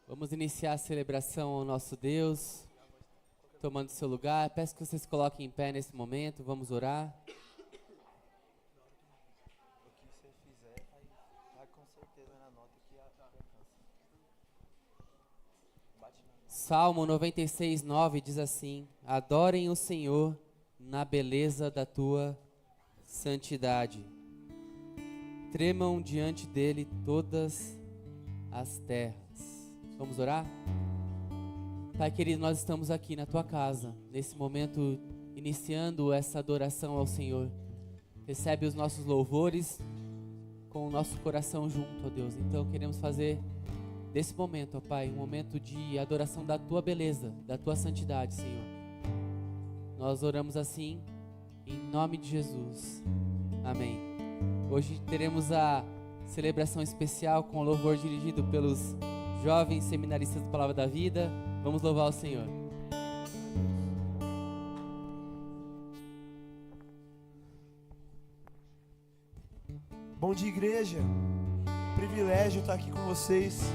Vamos iniciar a celebração ao nosso Deus, tomando seu lugar. Peço que vocês coloquem em pé nesse momento, vamos orar. O que você fizer, vai com certeza na nota que alcança. Salmo 96, 9 diz assim: Adorem o Senhor na beleza da tua santidade. Tremam diante dele todas as terras. Vamos orar? Pai querido, nós estamos aqui na tua casa, nesse momento, iniciando essa adoração ao Senhor. Recebe os nossos louvores com o nosso coração junto, ó Deus. Então queremos fazer desse momento, ó Pai, um momento de adoração da tua beleza, da tua santidade, Senhor. Nós oramos assim, em nome de Jesus. Amém. Hoje teremos a celebração especial com louvor dirigido pelos jovens seminaristas da Palavra da Vida. Vamos louvar o Senhor. Bom dia, igreja. Privilégio estar aqui com vocês.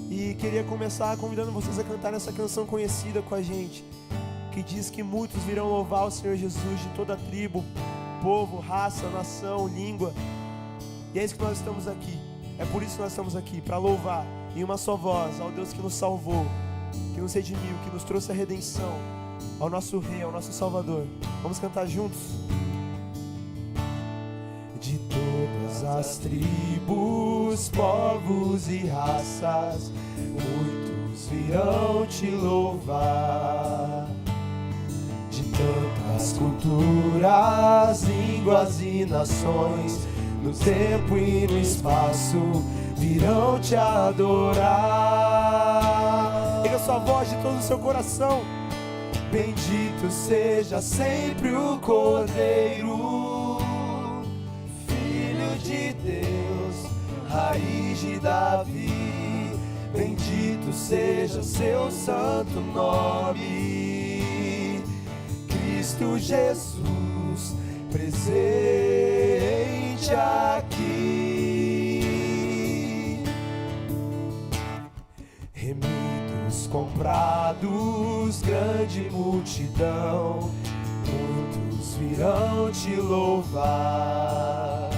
E queria começar convidando vocês a cantar essa canção conhecida com a gente, que diz que muitos virão louvar o Senhor Jesus de toda tribo, povo, raça, nação, língua. E é isso que nós estamos aqui. É por isso que nós estamos aqui, para louvar em uma só voz ao Deus que nos salvou, que nos redimiu, que nos trouxe a redenção, ao nosso Rei, ao nosso Salvador. Vamos cantar juntos? De todas as tribos, povos e raças, muitos virão te louvar. De tantas culturas, línguas e nações, no tempo e no espaço, virão te adorar. Pega sua voz de todo o seu coração. Bendito seja sempre o Cordeiro, Filho de Deus, raiz de Davi. Bendito seja seu santo nome, Cristo Jesus, presente aqui. Remidos, comprados, grande multidão, muitos virão te louvar.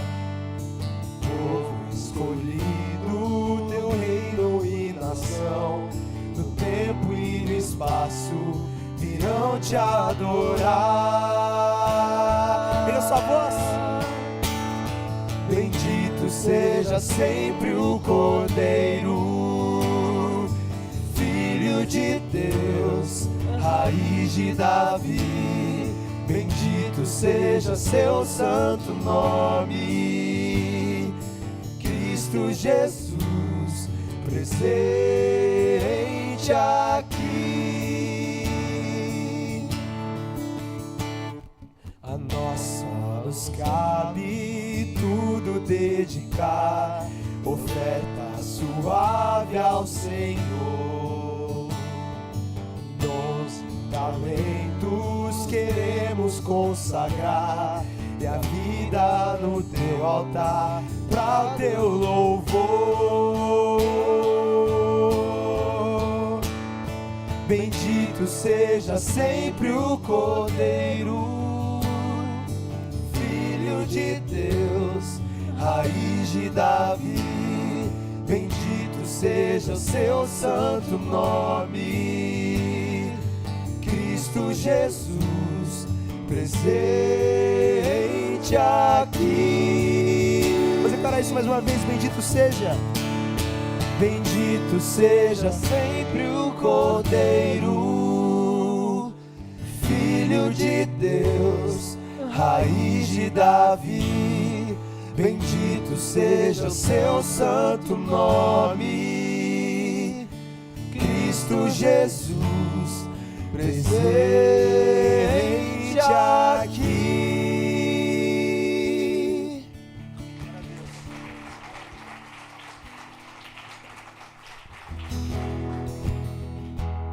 Povo escolhido, teu reino e nação, no tempo e no espaço, virão te adorar. Pega sua voz. Bendito seja sempre o Cordeiro, Filho de Deus, raiz de Davi. Bendito seja seu santo nome, Cristo Jesus, presente aqui. A nós nos cabe tudo dedicar, oferta suave ao Senhor. Dons e talentos queremos consagrar, e a vida no teu altar, para o teu louvor. Bendito seja sempre o Cordeiro, Filho de Deus, raiz de Davi. Bendito seja o seu santo nome, Cristo Jesus, presente aqui. Vamos declarar isso mais uma vez. Bendito seja. Bendito seja sempre o Cordeiro, Filho de Deus, raiz de Davi. Bendito seja o seu santo nome, Cristo Jesus, presente aqui.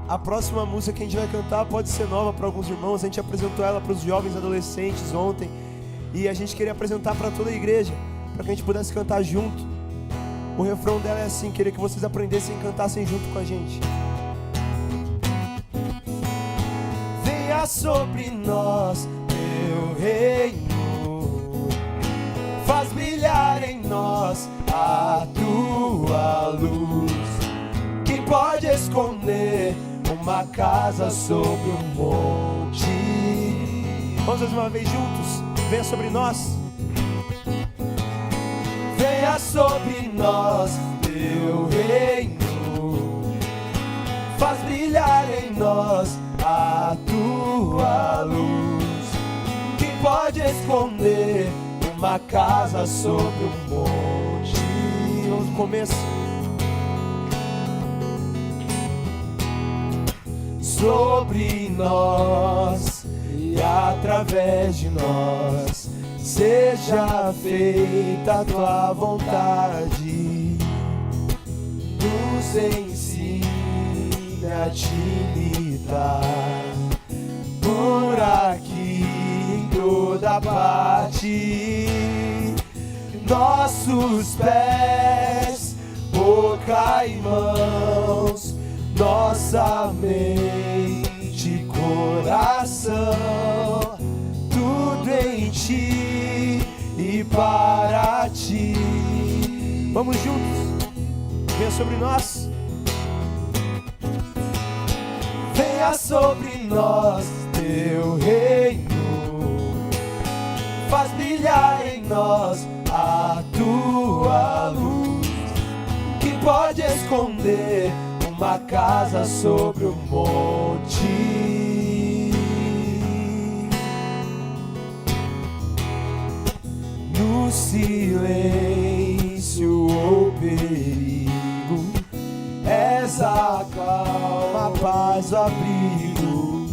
A próxima música que a gente vai cantar pode ser nova para alguns irmãos. A gente apresentou ela para os jovens adolescentes ontem, e a gente queria apresentar para toda a igreja, para que a gente pudesse cantar junto. O refrão dela é assim, queria que vocês aprendessem e cantassem junto com a gente. Venha sobre nós, teu reino, faz brilhar em nós a tua luz. Quem pode esconder uma casa sobre um monte? Vamos mais uma vez juntos. Venha sobre nós. Venha sobre nós, teu reino, faz brilhar em nós a tua luz. Quem pode esconder uma casa sobre um monte? Vamos no começo. Sobre nós e através de nós, seja feita a tua vontade. Nos ensine a te imitar por aqui em toda parte. Nossos pés, boca e mãos, nossa mente, coração, tudo em ti e para ti. Vamos juntos. Venha sobre nós. Venha sobre nós, teu reino, faz brilhar em nós a tua luz. Que pode esconder uma casa sobre o monte? No silêncio ou perigo, és a calma, a paz, o abrigo.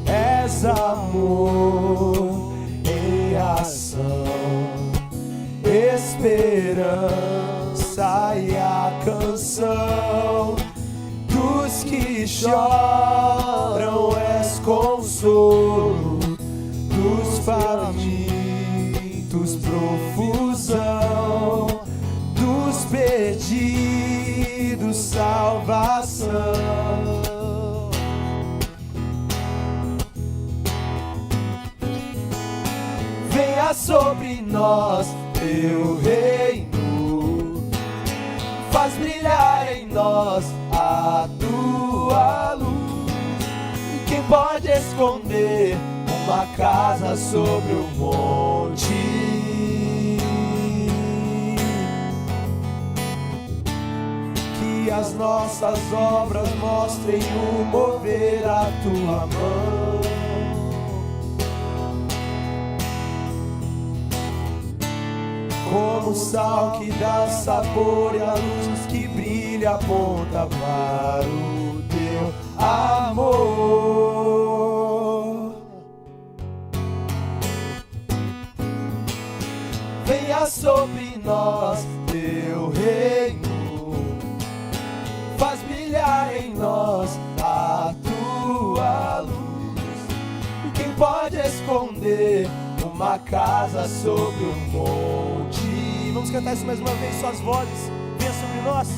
És amor em ação, esperança e a canção dos que choram. És consolo dos famintos, profusão dos perdidos, salvação. Venha sobre nós, teu reino, faz brilhar em nós a tua luz. Quem pode esconder uma casa sobre o monte? Que as nossas obras mostrem o mover a tua mão. Como o sal que dá sabor e a luz que brilha aponta para o teu amor. Venha sobre nós, teu reino, faz brilhar em nós a tua luz. Quem pode esconder uma casa sobre um monte? Vamos cantar isso mais uma vez, suas vozes. Venha sobre nós.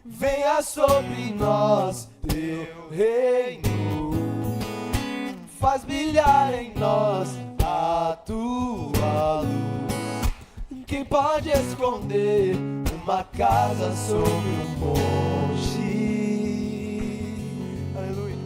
Venha sobre nós, teu reino, faz brilhar em nós a tua luz. Quem pode esconder uma casa sobre um monte? Aleluia.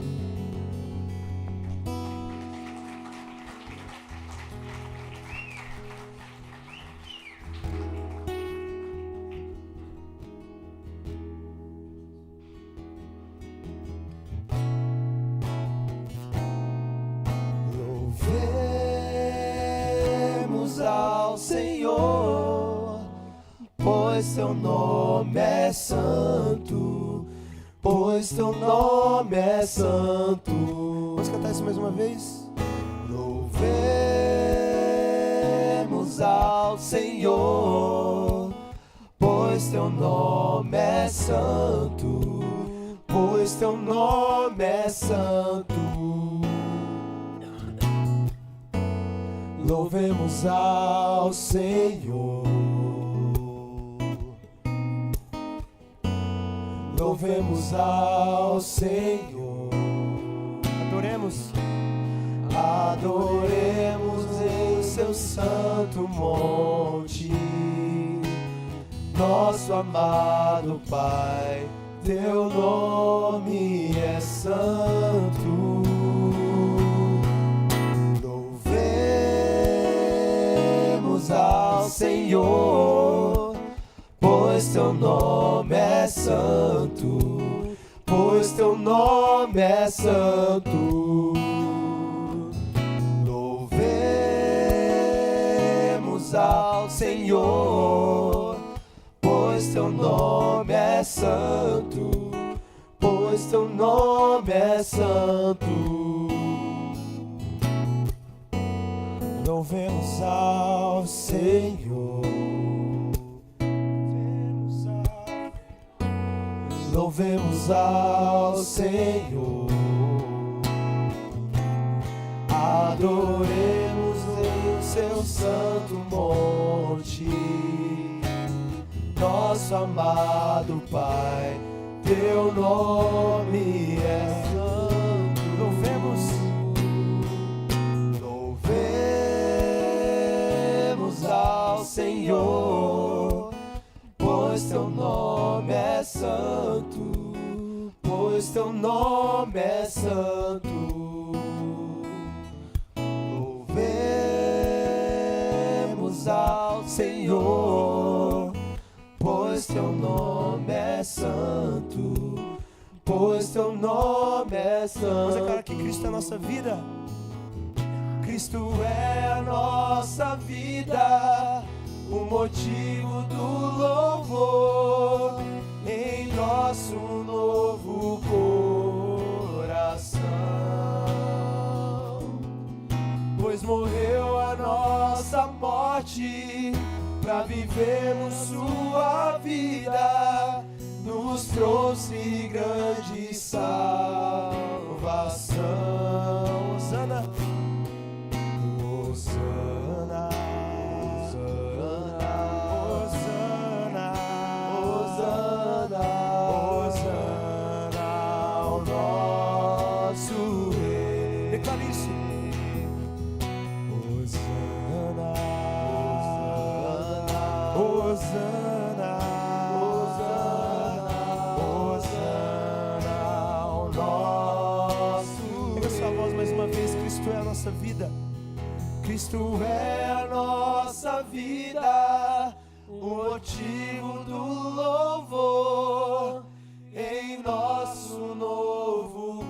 Louvemos ao Senhor, pois teu nome é santo, pois teu nome é santo. Vamos cantar isso mais uma vez? Louvemos ao Senhor, pois teu nome é santo, pois teu nome é santo. Louvemos ao Senhor. Louvemos ao Senhor. Adoremos. Adoremos em seu santo monte, nosso amado Pai, teu nome é santo. Louvemos ao Senhor, pois teu nome é santo, pois teu nome é santo. Louvemos ao Senhor, pois teu nome é santo, pois teu nome é santo. Louvemos ao Senhor. Louvemos ao Senhor. Adoremos em seu santo monte, nosso amado Pai, teu nome é santo. Louvemos ao Senhor, pois teu nome é santo, pois teu nome é santo. Louvemos ao Senhor, pois teu nome é santo, pois teu nome é santo. Vamos declarar que Cristo é a nossa vida. Cristo é a nossa vida, o motivo do louvor em nosso novo coração. Pois morreu a nossa morte pra vivermos sua vida, nos trouxe grande salvação. Hosana, Hosana, Hosana, Hosana, Hosana ao nosso Rei. Declare isso. Hosana, Hosana, Hosana ao nosso Rei. Pega sua voz mais uma vez. Cristo é a nossa vida. Cristo é a nossa vida, o motivo do louvor em nosso novo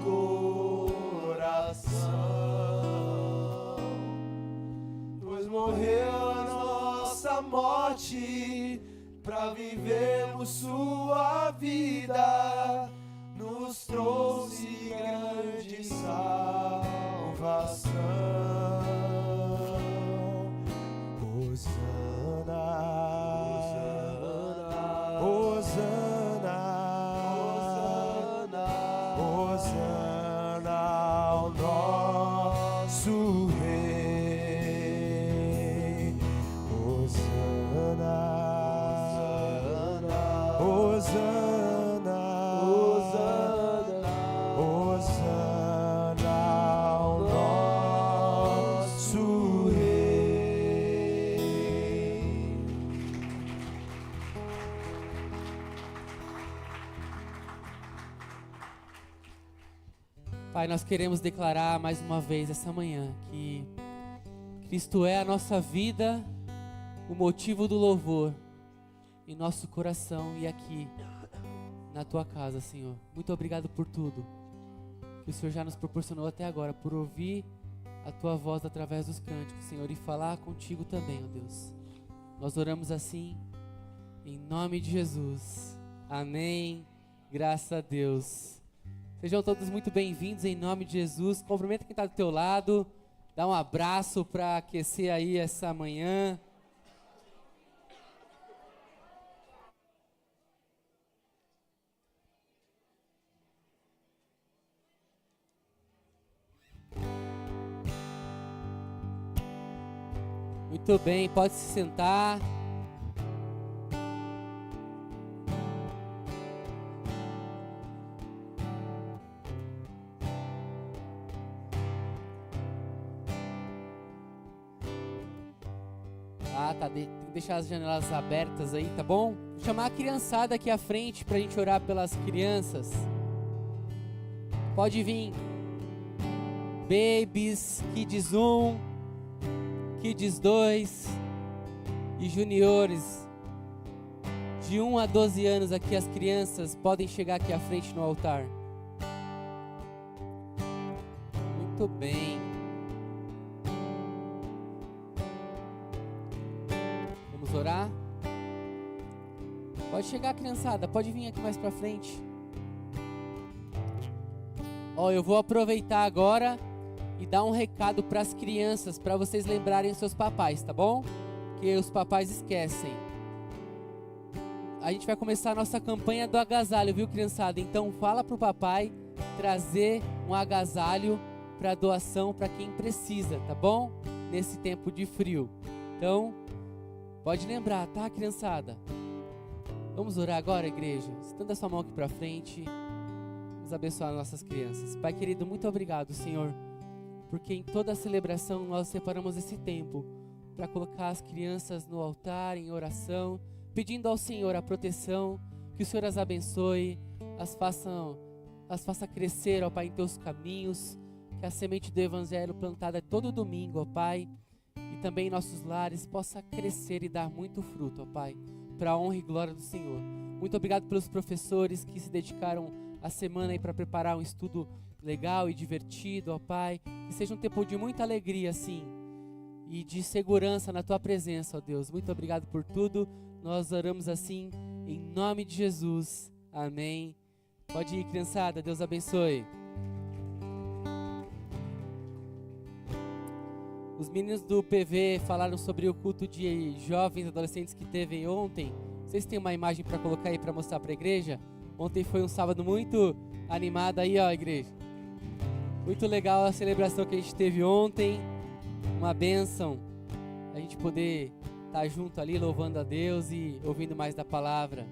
coração. Pois morreu a nossa morte pra vivermos sua vida, nos trouxe grande salvação. Hosana, Hosana, Hosana ao nosso Rei. Hosana, Hosana, Hosana ao nosso Rei. Pai, nós queremos declarar mais uma vez essa manhã que Cristo é a nossa vida, o motivo do louvor em nosso coração e aqui na tua casa, Senhor. Muito obrigado por tudo que o Senhor já nos proporcionou até agora, por ouvir a tua voz através dos cânticos, Senhor, e falar contigo também, ó Deus. Nós oramos assim em nome de Jesus. Amém. Graças a Deus. Sejam todos muito bem-vindos em nome de Jesus. Cumprimenta quem está do teu lado. Dá um abraço para aquecer aí essa manhã. Muito bem, pode se sentar. Tem que deixar as janelas abertas aí, tá bom? Vou chamar a criançada aqui à frente pra gente orar pelas crianças. Pode vir. Babies, Kids 1, Kids 2 e juniores. De 1 a 12 anos aqui, as crianças podem chegar aqui à frente no altar. Muito bem. Vamos orar? Pode chegar, criançada, pode vir aqui mais pra frente. Eu vou aproveitar agora e dar um recado para as crianças, para vocês lembrarem os seus papais, tá bom? Que os papais esquecem. A gente vai começar a nossa campanha do agasalho, viu, criançada? Então fala pro papai trazer um agasalho para doação para quem precisa, tá bom? Nesse tempo de frio. Então, pode lembrar, tá, criançada? Vamos orar agora, igreja? Estenda a sua mão aqui para frente. Vamos abençoar nossas crianças. Pai querido, muito obrigado, Senhor, porque em toda a celebração nós separamos esse tempo para colocar as crianças no altar em oração, pedindo ao Senhor a proteção, que o Senhor as abençoe, as faça crescer, ó Pai, em teus caminhos, que a semente do Evangelho plantada todo domingo, ó Pai, e também em nossos lares possa crescer e dar muito fruto, ó Pai, para a honra e glória do Senhor. Muito obrigado pelos professores que se dedicaram a semana aí para preparar um estudo legal e divertido, ó Pai, que seja um tempo de muita alegria, sim, e de segurança na Tua presença, ó Deus. Muito obrigado por tudo, nós oramos assim, em nome de Jesus, amém. Pode ir, criançada, Deus abençoe. Os meninos do PV falaram sobre o culto de jovens e adolescentes que teve ontem. Vocês têm uma imagem para colocar aí para mostrar para a igreja? Ontem foi um sábado muito animado aí, ó, igreja. Muito legal a celebração que a gente teve ontem. Uma bênção a gente poder estar junto ali, louvando a Deus e ouvindo mais da palavra.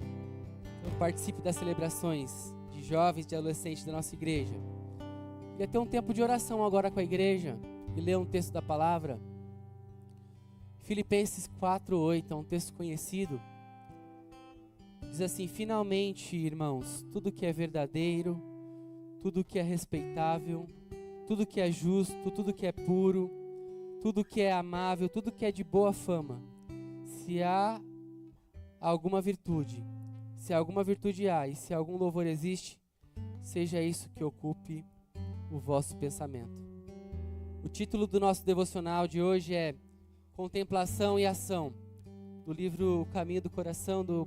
Então participe das celebrações de jovens, de adolescentes da nossa igreja. Queria ter um tempo de oração agora com a igreja e ler um texto da palavra. Filipenses 4:8, é um texto conhecido. Diz assim: finalmente, irmãos, tudo que é verdadeiro, tudo que é respeitável, tudo que é justo, tudo que é puro, tudo que é amável, tudo que é de boa fama, se há alguma virtude há e se algum louvor existe, seja isso que ocupe o vosso pensamento. O título do nosso devocional de hoje é Contemplação e Ação, do livro O Caminho do Coração, do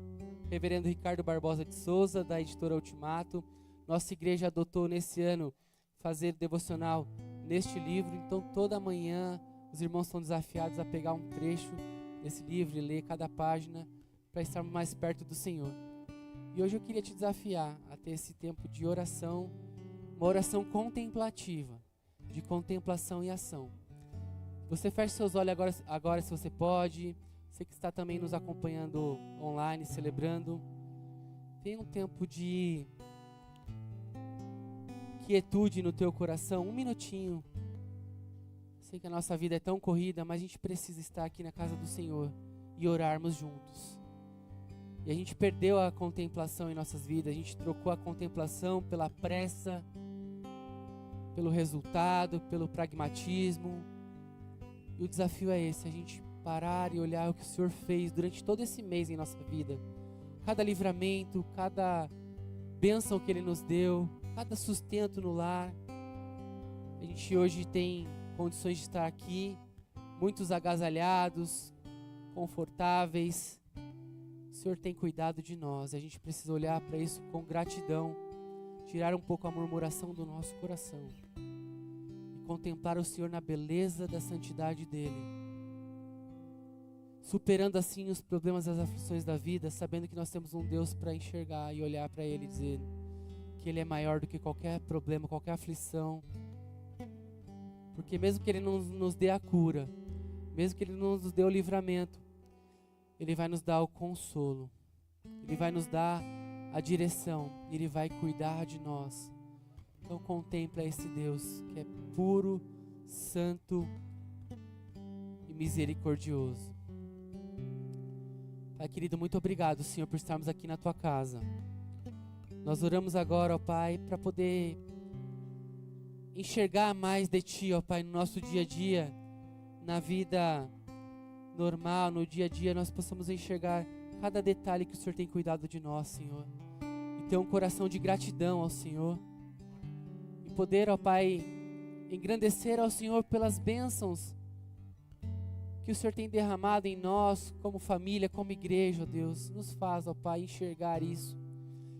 Reverendo Ricardo Barbosa de Souza, da editora Ultimato. Nossa igreja adotou nesse ano fazer devocional neste livro, então toda manhã os irmãos são desafiados a pegar um trecho desse livro e ler cada página para estarmos mais perto do Senhor. E hoje eu queria te desafiar a ter esse tempo de oração, uma oração contemplativa, de contemplação e ação. Você fecha seus olhos agora se você pode. Você que está também nos acompanhando online, celebrando. Tenha um tempo de quietude no teu coração, um minutinho. Sei que a nossa vida é tão corrida, mas a gente precisa estar aqui na casa do Senhor e orarmos juntos. E a gente perdeu a contemplação em nossas vidas, a gente trocou a contemplação pela pressa, pelo resultado, pelo pragmatismo. E o desafio é esse, a gente parar e olhar o que o Senhor fez durante todo esse mês em nossa vida. Cada livramento, cada bênção que Ele nos deu, cada sustento no lar. A gente hoje tem condições de estar aqui, muitos agasalhados, confortáveis. O Senhor tem cuidado de nós, a gente precisa olhar para isso com gratidão, tirar um pouco a murmuração do nosso coração e contemplar o Senhor na beleza da santidade dEle, superando assim os problemas e as aflições da vida, sabendo que nós temos um Deus para enxergar e olhar para Ele e dizer que Ele é maior do que qualquer problema, qualquer aflição, porque mesmo que Ele não nos dê a cura, Mesmo que Ele não nos dê o livramento, Ele vai nos dar o consolo. Ele vai nos dar a direção. Ele vai cuidar de nós. Então contempla esse Deus que é puro, santo e misericordioso. Pai querido, muito obrigado, Senhor, por estarmos aqui na Tua casa. Nós oramos agora, ó Pai, para poder enxergar mais de Ti, ó Pai, no nosso dia a dia, na vida normal, no dia a dia, nós possamos enxergar cada detalhe que o Senhor tem cuidado de nós, Senhor, e ter um coração de gratidão ao Senhor, e poder, ó Pai, engrandecer ao Senhor pelas bênçãos que o Senhor tem derramado em nós, como família, como igreja, ó Deus. Nos faz, ó Pai, enxergar isso.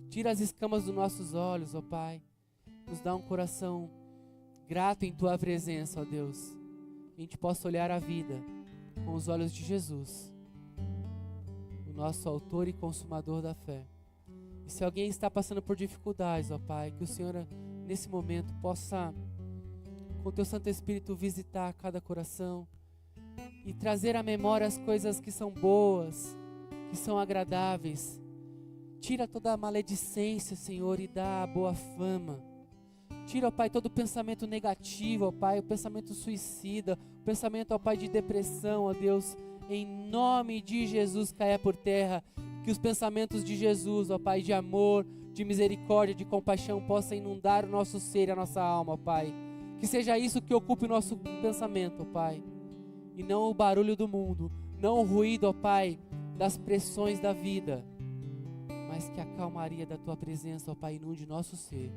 Tira as escamas dos nossos olhos, ó Pai. Nos dá um coração grato em Tua presença, ó Deus. Que a gente possa olhar a vida com os olhos de Jesus, o nosso autor e consumador da fé. E se alguém está passando por dificuldades, ó Pai, que o Senhor, nesse momento, possa, com o Teu Santo Espírito, visitar cada coração e trazer à memória as coisas que são boas, que são agradáveis. Tira toda a maledicência, Senhor, e dá a boa fama. Tira, ó Pai, todo o pensamento negativo, ó Pai, o pensamento suicida, o pensamento, ó Pai, de depressão, ó Deus. Em nome de Jesus, caia por terra. Que os pensamentos de Jesus, ó Pai, de amor, de misericórdia, de compaixão, possam inundar o nosso ser e a nossa alma, ó Pai. Que seja isso que ocupe o nosso pensamento, ó Pai. E não o barulho do mundo, não o ruído, ó Pai, das pressões da vida, mas que a calmaria da Tua presença, ó Pai, inunde nosso ser.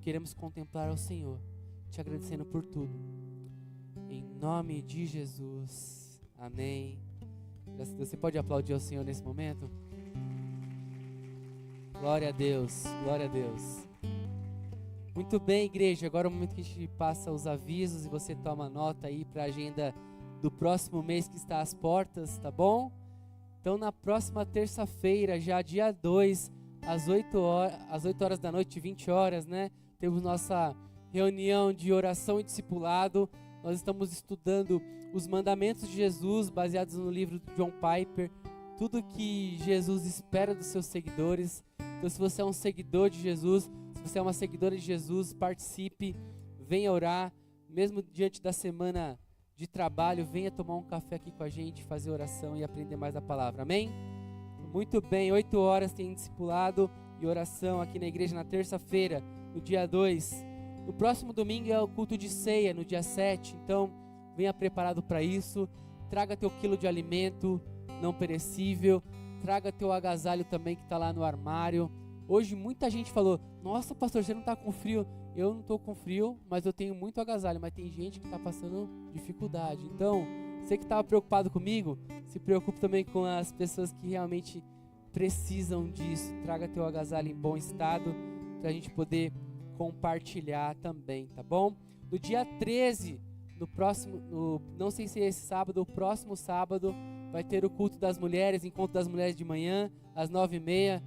Queremos contemplar ao Senhor, te agradecendo por tudo. Em nome de Jesus. Amém. Graças a Deus. Você pode aplaudir ao Senhor nesse momento? Glória a Deus, glória a Deus. Muito bem, igreja. Agora é o momento que a gente passa os avisos e você toma nota aí para a agenda do próximo mês que está às portas, tá bom? Então na próxima terça-feira, já dia 2, às 8 horas da noite, 20 horas, né? Temos nossa reunião de oração e discipulado. Nós estamos estudando os mandamentos de Jesus, baseados no livro de John Piper. Tudo que Jesus espera dos seus seguidores. Então se você é um seguidor de Jesus, se você é uma seguidora de Jesus, participe, venha orar. Mesmo diante da semana de trabalho, venha tomar um café aqui com a gente, fazer oração e aprender mais a palavra. Amém? Muito bem, 8 horas tem discipulado e oração aqui na igreja na terça-feira, no dia 2. No próximo domingo é o culto de ceia, no dia 7. Então, venha preparado para isso. Traga teu quilo de alimento não perecível. Traga teu agasalho também que está lá no armário. Hoje muita gente falou: nossa, pastor, você não está com frio? Eu não estou com frio, mas eu tenho muito agasalho. Mas tem gente que está passando dificuldade. Então, você que estava preocupado comigo, se preocupe também com as pessoas que realmente precisam disso. Traga teu agasalho em bom estado para a gente poder compartilhar também, tá bom? No dia 13, não sei se é esse sábado, o próximo sábado, vai ter o culto das mulheres, encontro das mulheres de manhã, às 9h30.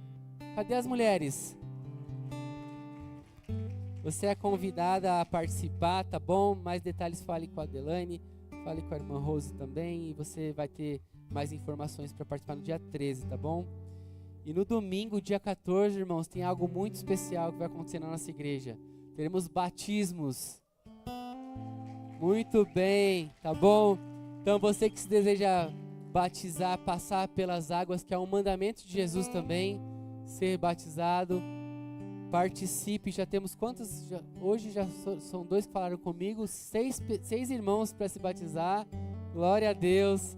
Cadê as mulheres? Você é convidada a participar, tá bom? Mais detalhes, fale com a Adelaine, fale com a irmã Rose também, e você vai ter mais informações para participar no dia 13, tá bom? E no domingo, dia 14, irmãos, tem algo muito especial que vai acontecer na nossa igreja. Teremos batismos. Muito bem, tá bom? Então você que se deseja batizar, passar pelas águas, que é um mandamento de Jesus também, ser batizado, participe. Já temos quantos? Hoje já são 2 que falaram comigo, 6 irmãos para se batizar. Glória a Deus.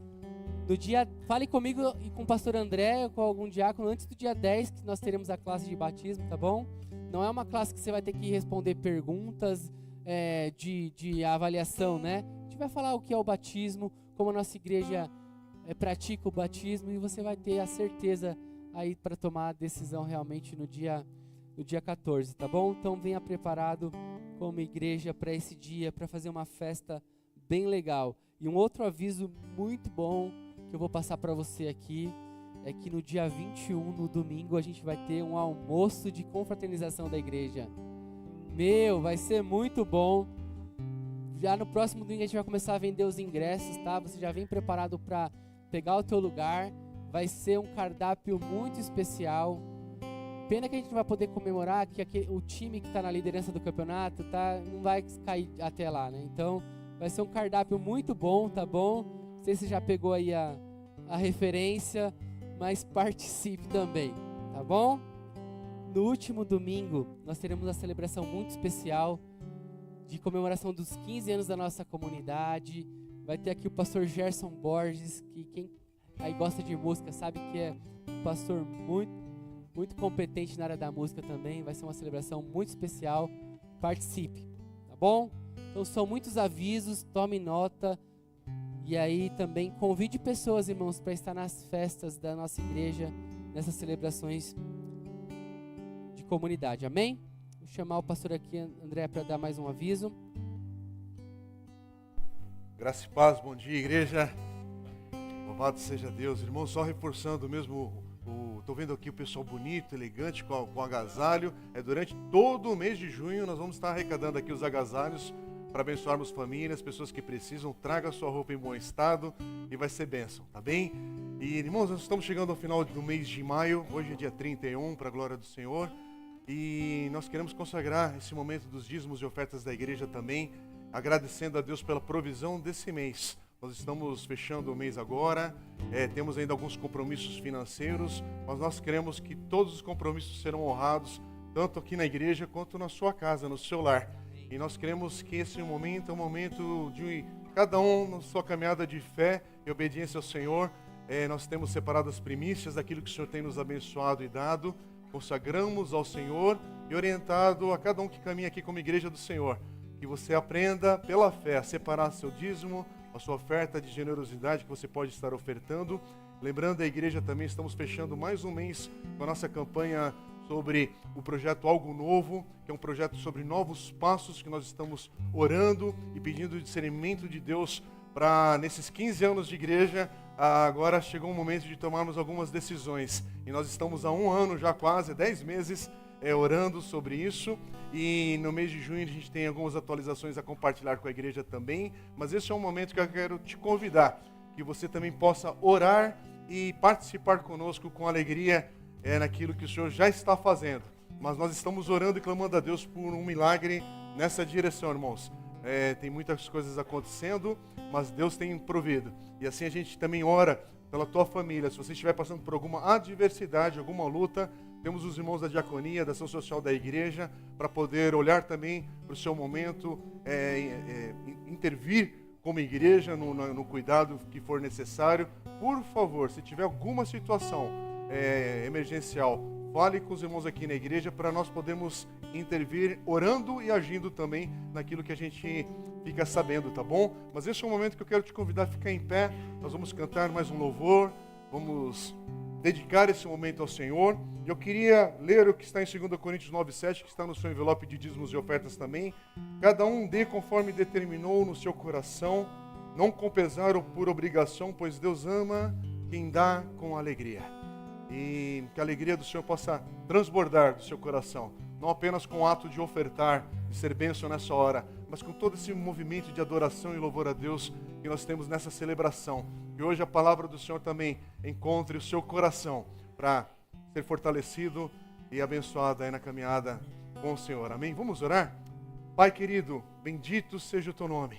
No dia, fale comigo e com o pastor André, ou com algum diácono, antes do dia 10, que nós teremos a classe de batismo, tá bom? Não é uma classe que você vai ter que responder perguntas de avaliação, né? A gente vai falar o que é o batismo, como a nossa igreja pratica o batismo, e você vai ter a certeza aí para tomar a decisão realmente no dia 14, tá bom? Então venha preparado como igreja para esse dia, para fazer uma festa bem legal. E um outro aviso muito bom que eu vou passar para você aqui é que no dia 21, no domingo, a gente vai ter um almoço de confraternização da igreja. Vai ser muito bom. Já no próximo domingo a gente vai começar a vender os ingressos, tá? Você já vem preparado para pegar o teu lugar. Vai ser um cardápio muito especial. Pena que a gente não vai poder comemorar, que o time que está na liderança do campeonato não vai cair até lá, né? Então, vai ser um cardápio muito bom, tá bom? Não sei se você já pegou aí a referência, mas participe também, tá bom? No último domingo, nós teremos uma celebração muito especial de comemoração dos 15 anos da nossa comunidade. Vai ter aqui o pastor Gerson Borges, que quem aí gosta de música sabe que é um pastor muito competente na área da música também. Vai ser uma celebração muito especial. Participe, tá bom? Então são muitos avisos, tome nota. E aí também convide pessoas, irmãos, para estar nas festas da nossa igreja, nessas celebrações de comunidade. Amém? Vou chamar o pastor aqui, André, para dar mais um aviso. Graça e paz, bom dia, igreja. Louvado seja Deus. Irmão, só reforçando mesmo, estou vendo aqui o pessoal bonito, elegante, com agasalho. Durante todo o mês de junho nós vamos estar arrecadando aqui os agasalhos para abençoarmos famílias, pessoas que precisam. Traga a sua roupa em bom estado e vai ser bênção, tá bem? E, irmãos, nós estamos chegando ao final do mês de maio. Hoje é dia 31, para a glória do Senhor. E nós queremos consagrar esse momento dos dízimos e ofertas da igreja também, agradecendo a Deus pela provisão desse mês. Nós estamos fechando o mês agora, temos ainda alguns compromissos financeiros, mas nós queremos que todos os compromissos serão honrados, tanto aqui na igreja quanto na sua casa, no seu lar. E nós queremos que esse momento é um momento de cada um na sua caminhada de fé e obediência ao Senhor. Nós temos separado as primícias daquilo que o Senhor tem nos abençoado e dado, consagramos ao Senhor e orientado a cada um que caminha aqui como igreja do Senhor. Que você aprenda pela fé a separar seu dízimo, a sua oferta de generosidade que você pode estar ofertando. Lembrando, a igreja também estamos fechando mais um mês com a nossa campanha sobre o projeto Algo Novo, que é um projeto sobre novos passos que nós estamos orando e pedindo o discernimento de Deus para, nesses 15 anos de igreja, agora chegou o momento de tomarmos algumas decisões. E nós estamos há 1 ano já quase, 10 meses, orando sobre isso. E no mês de junho a gente tem algumas atualizações a compartilhar com a igreja também. Mas esse é um momento que eu quero te convidar, que você também possa orar e participar conosco com alegria naquilo que o Senhor já está fazendo. Mas nós estamos orando e clamando a Deus por um milagre nessa direção, irmãos. Tem muitas coisas acontecendo, mas Deus tem provido. E assim a gente também ora pela tua família. Se você estiver passando por alguma adversidade, alguma luta, temos os irmãos da diaconia, da ação social da igreja, para poder olhar também para o seu momento, intervir como igreja no cuidado que for necessário. Por favor, se tiver alguma situação emergencial, fale com os irmãos aqui na igreja para nós podermos intervir, orando e agindo também naquilo que a gente fica sabendo, tá bom? Mas esse é o momento que eu quero te convidar a ficar em pé. Nós vamos cantar mais um louvor, vamos dedicar esse momento ao Senhor. E eu queria ler o que está em 2 Coríntios 9:7, que está no seu envelope de dízimos e ofertas também. Cada um dê conforme determinou no seu coração, não com pesar ou por obrigação, pois Deus ama quem dá com alegria. E que a alegria do Senhor possa transbordar do seu coração, não apenas com o ato de ofertar, de ser bênção nessa hora, mas com todo esse movimento de adoração e louvor a Deus que nós temos nessa celebração. Que hoje a palavra do Senhor também encontre o seu coração para ser fortalecido e abençoado aí na caminhada com o Senhor. Amém? Vamos orar? Pai querido, bendito seja o teu nome.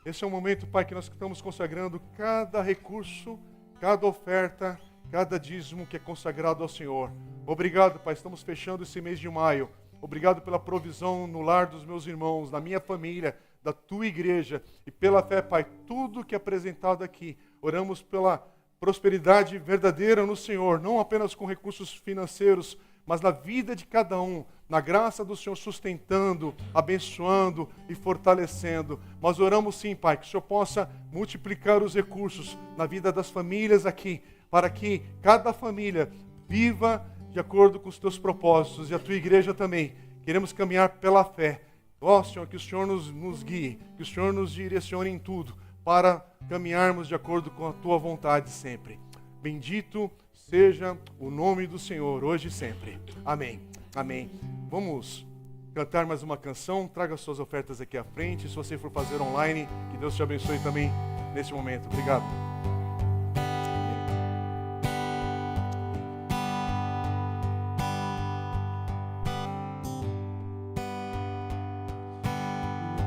Esse é o momento, Pai, que nós estamos consagrando cada recurso, cada oferta, cada dízimo que é consagrado ao Senhor. Obrigado, Pai, estamos fechando esse mês de maio. Obrigado pela provisão no lar dos meus irmãos, na minha família, da tua igreja. E pela fé, Pai, tudo que é apresentado aqui, oramos pela prosperidade verdadeira no Senhor, não apenas com recursos financeiros, mas na vida de cada um, na graça do Senhor sustentando, abençoando e fortalecendo. Mas oramos sim, Pai, que o Senhor possa multiplicar os recursos na vida das famílias aqui, para que cada família viva de acordo com os teus propósitos, e a tua igreja também. Queremos caminhar pela fé. Ó Senhor, que o Senhor nos guie, que o Senhor nos direcione em tudo, para caminharmos de acordo com a tua vontade sempre. Bendito seja o nome do Senhor, hoje e sempre. Amém. Amém. Vamos cantar mais uma canção, traga suas ofertas aqui à frente. Se você for fazer online, que Deus te abençoe também nesse momento. Obrigado.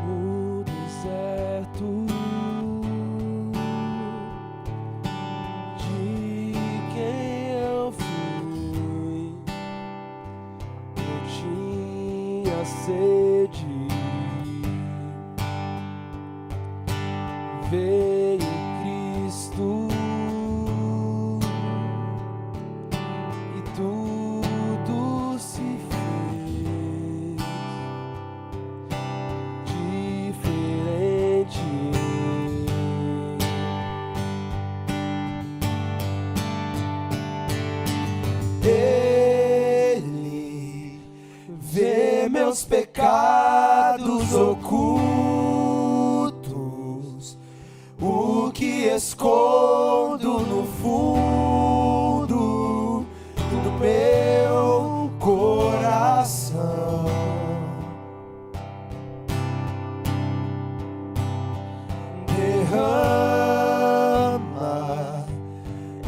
No deserto de quem eu fui, eu tinha sede. Veio Cristo e tudo se fez diferente. Ele vê meus pecados ocultos, o que escondo no fundo do meu coração. Derrama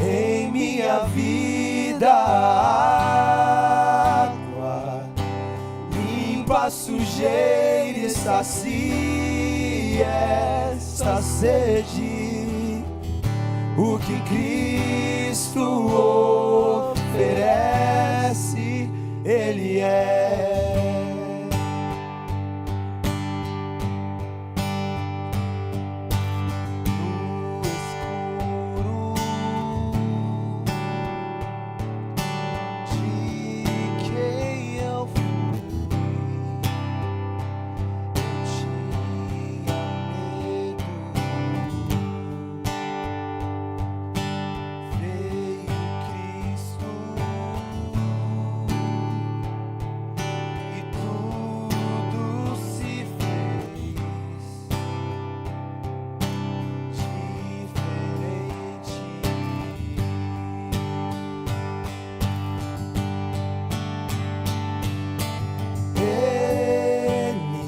em minha vida água, limpa a sujeira e sacia essa sede. O que Cristo oferece, Ele é. No escuro de quem eu fui, eu tinha medo. Veio Cristo e tudo se fez diferente. Ele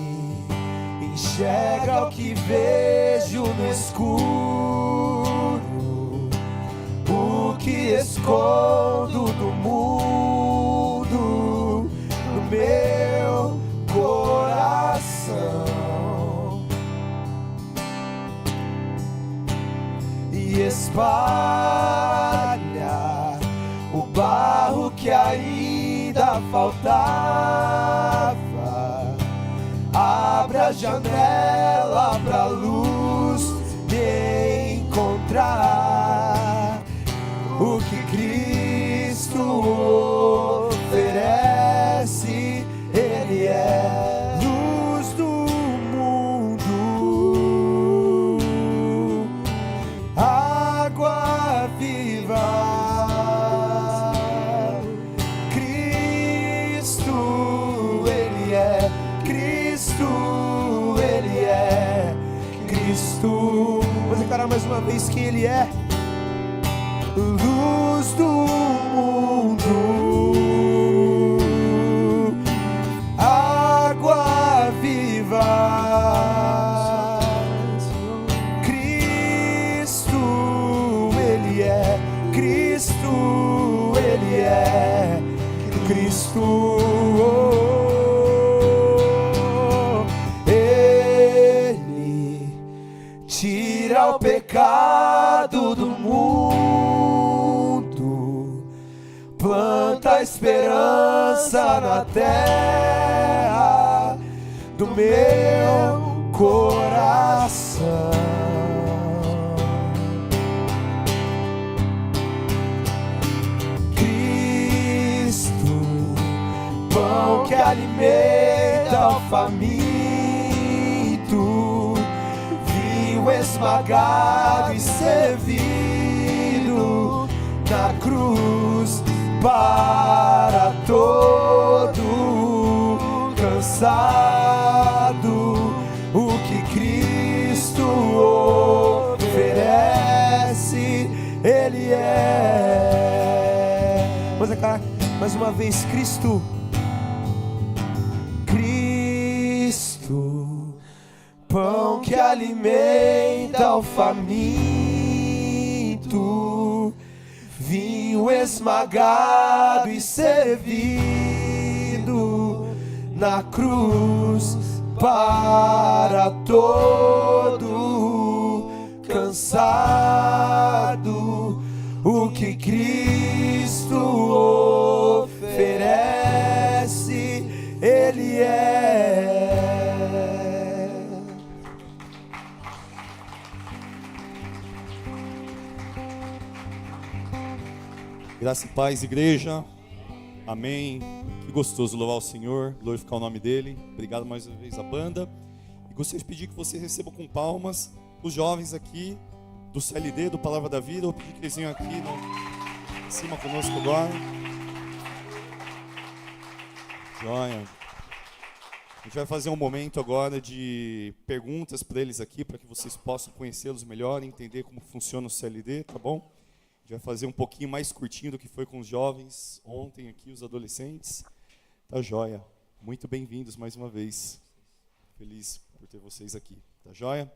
enxerga o que vejo no escuro, o que escondo do mundo, no meu coração, e espalha o barro que ainda faltava. Abre a janela pra luz me encontrar. O que Cristo oferece, Ele é luz do mundo, água viva. Cristo, Ele é. Cristo, Ele é. Cristo. Vamos declarar mais uma vez que Ele é. Luz do mundo, água viva. Cristo, Ele é. Cristo, Ele é. Cristo. Ele tira o pecado do mundo, planta a esperança na terra do meu coração. Cristo, pão que alimenta o faminto, vinho esmagado e servido na cruz para todo cansado. O que Cristo oferece, Ele é. Vamos declarar mais uma vez: Cristo. Cristo pão que alimenta o faminto, vinho esmagado e servido na cruz para todo cansado, o que Cristo oferece, Ele é. Graça e paz, igreja. Amém. Que gostoso louvar o Senhor, glorificar o nome dEle. Obrigado mais uma vez à banda. E gostaria de pedir que você receba com palmas os jovens aqui do CLD, do Palavra da Vida. Eu vou pedir que eles venham aqui em cima conosco agora. Joia. A gente vai fazer um momento agora de perguntas para eles aqui, para que vocês possam conhecê-los melhor e entender como funciona o CLD, tá bom? A gente vai fazer um pouquinho mais curtinho do que foi com os jovens ontem aqui, os adolescentes. Tá joia. Muito bem-vindos mais uma vez. Feliz por ter vocês aqui. Tá joia?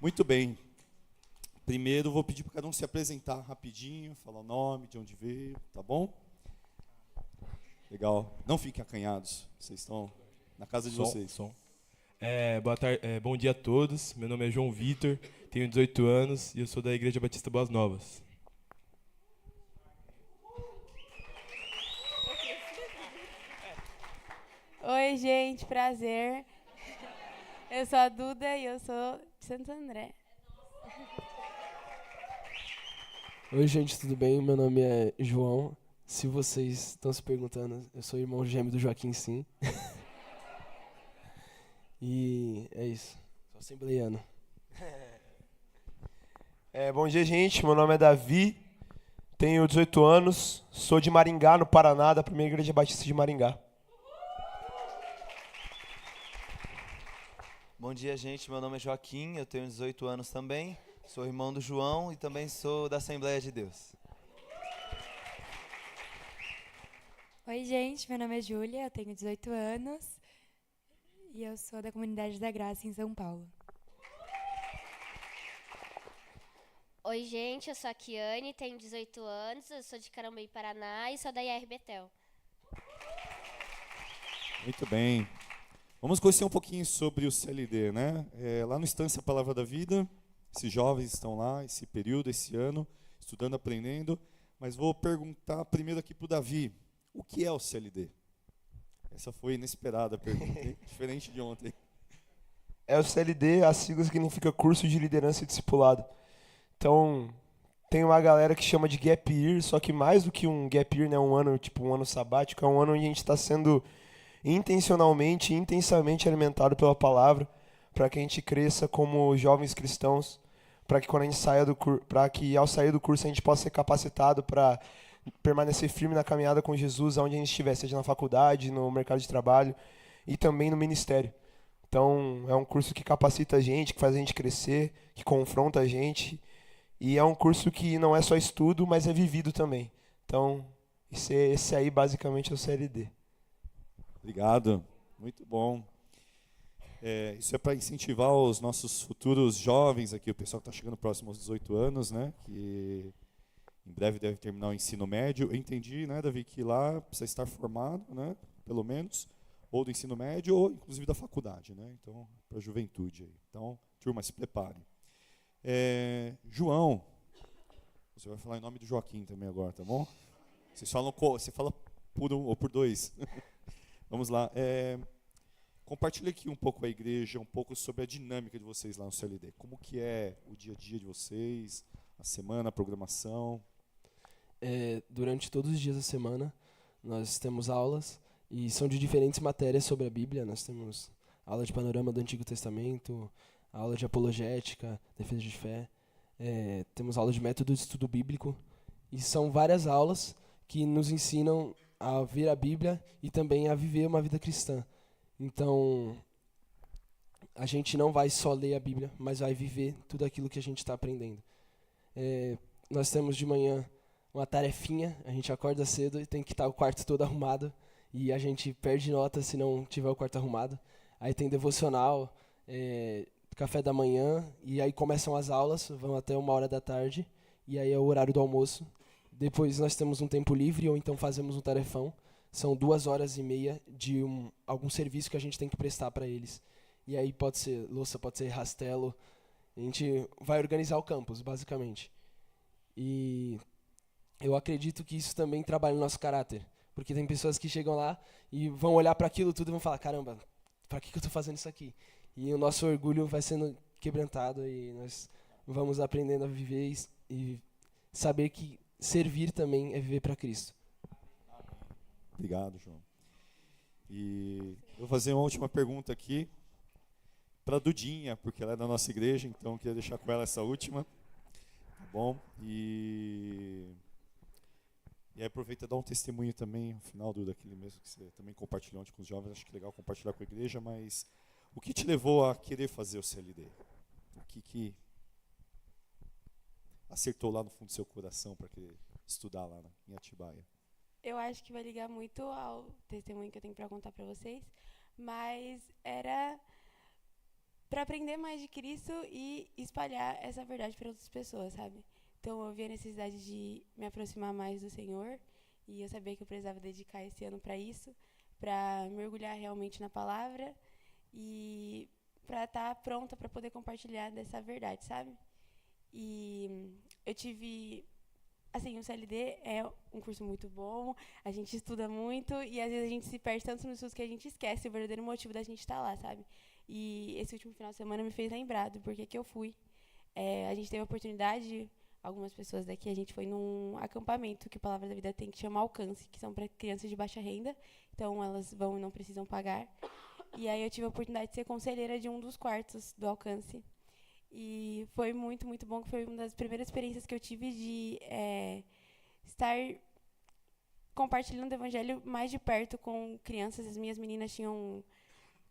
Muito bem. Primeiro vou pedir para cada um se apresentar rapidinho, falar o nome, de onde veio, tá bom? Legal. Não fiquem acanhados. Vocês estão na casa de vocês. Boa tarde, bom dia a todos. Meu nome é João Vitor, tenho 18 anos e eu sou da Igreja Batista Boas Novas. Oi, gente, prazer. Eu sou a Duda e eu sou de Santo André. Oi, gente, tudo bem? Meu nome é João. Se vocês estão se perguntando, eu sou irmão gêmeo do Joaquim, sim. E é isso. Sou assembleiano. Bom dia, gente. Meu nome é Davi, tenho 18 anos, sou de Maringá, no Paraná, da primeira Igreja Batista de Maringá. Bom dia, gente. Meu nome é Joaquim, eu tenho 18 anos também, sou irmão do João e também sou da Assembleia de Deus. Oi, gente, meu nome é Júlia, eu tenho 18 anos e eu sou da Comunidade da Graça em São Paulo. Oi, gente, eu sou a Kiane, tenho 18 anos, eu sou de Carambeí, Paraná e sou da IR Betel. Muito bem. Vamos conhecer um pouquinho sobre o CLD, né? Lá no Estância Palavra da Vida, esses jovens estão lá, esse período, esse ano, estudando, aprendendo. Mas vou perguntar primeiro aqui para o Davi, o que é o CLD? Essa foi inesperada a pergunta, hein? Diferente de ontem. O CLD, a sigla significa Curso de Liderança e Discipulado. Então, tem uma galera que chama de Gap Year, só que mais do que um Gap Year, né, um ano sabático, é um ano onde a gente está sendo intencionalmente, intensamente alimentado pela palavra, para que a gente cresça como jovens cristãos, para que quando a gente para que ao sair do curso a gente possa ser capacitado para permanecer firme na caminhada com Jesus, onde a gente estiver, seja na faculdade, no mercado de trabalho e também no ministério. Então, é um curso que capacita a gente, que faz a gente crescer, que confronta a gente, e é um curso que não é só estudo, mas é vivido também. Então, esse aí basicamente é o CLD. Obrigado, muito bom. Isso é para incentivar os nossos futuros jovens aqui, o pessoal que está chegando próximo aos 18 anos, né? Que em breve deve terminar o ensino médio. Eu entendi, né, Davi, que lá precisa estar formado, né? Pelo menos, ou do ensino médio, ou inclusive da faculdade, né? Então, para a juventude aí. Então, turma, se prepare. João, você vai falar em nome do Joaquim também agora, tá bom? Você fala por um ou por dois. Vamos lá. Compartilha aqui um pouco a igreja, um pouco sobre a dinâmica de vocês lá no CLD. Como que é o dia a dia de vocês, a semana, a programação? Durante todos os dias da semana, nós temos aulas, e são de diferentes matérias sobre a Bíblia. Nós temos aula de panorama do Antigo Testamento, aula de apologética, defesa de fé, temos aula de método de estudo bíblico, e são várias aulas que nos ensinam a ver a Bíblia e também a viver uma vida cristã. Então, a gente não vai só ler a Bíblia, mas vai viver tudo aquilo que a gente está aprendendo. Nós temos de manhã uma tarefinha, a gente acorda cedo e tem que estar o quarto todo arrumado, e a gente perde nota se não tiver o quarto arrumado. Aí tem devocional, café da manhã, e aí começam as aulas, vão até 1h da tarde, e aí é o horário do almoço. Depois nós temos um tempo livre, ou então fazemos um tarefão. São 2h30 de algum serviço que a gente tem que prestar para eles. E aí pode ser louça, pode ser rastelo. A gente vai organizar o campus, basicamente. E eu acredito que isso também trabalha no nosso caráter. Porque tem pessoas que chegam lá e vão olhar para aquilo tudo e vão falar, caramba, para que eu estou fazendo isso aqui? E o nosso orgulho vai sendo quebrantado e nós vamos aprendendo a viver e saber que servir também é viver para Cristo. Obrigado, João. E eu vou fazer uma última pergunta aqui para a Dudinha, porque ela é da nossa igreja, então eu queria deixar com ela essa última. Tá bom? E aí aproveita e dá um testemunho também, no final daquele mesmo que você também compartilhou ontem com os jovens. Acho que é legal compartilhar com a igreja, mas o que te levou a querer fazer o CLD? O que acertou lá no fundo do seu coração para querer estudar lá em Atibaia? Eu acho que vai ligar muito ao testemunho que eu tenho para contar para vocês, mas era para aprender mais de Cristo e espalhar essa verdade para outras pessoas, sabe? Então eu vi a necessidade de me aproximar mais do Senhor e eu sabia que eu precisava dedicar esse ano para isso, para mergulhar realmente na palavra e para estar pronta para poder compartilhar dessa verdade, sabe? E eu tive, assim, o CLD é um curso muito bom, a gente estuda muito e às vezes a gente se perde tanto nos estudos que a gente esquece o verdadeiro motivo da gente estar lá, sabe? E esse último final de semana me fez lembrar do porquê que eu fui. A gente teve a oportunidade, algumas pessoas daqui, a gente foi num acampamento que a Palavra da Vida tem que chama Alcance, que são para crianças de baixa renda, então elas vão e não precisam pagar. E aí eu tive a oportunidade de ser conselheira de um dos quartos do Alcance. E foi muito, muito bom, que foi uma das primeiras experiências que eu tive de estar compartilhando o evangelho mais de perto com crianças. As minhas meninas tinham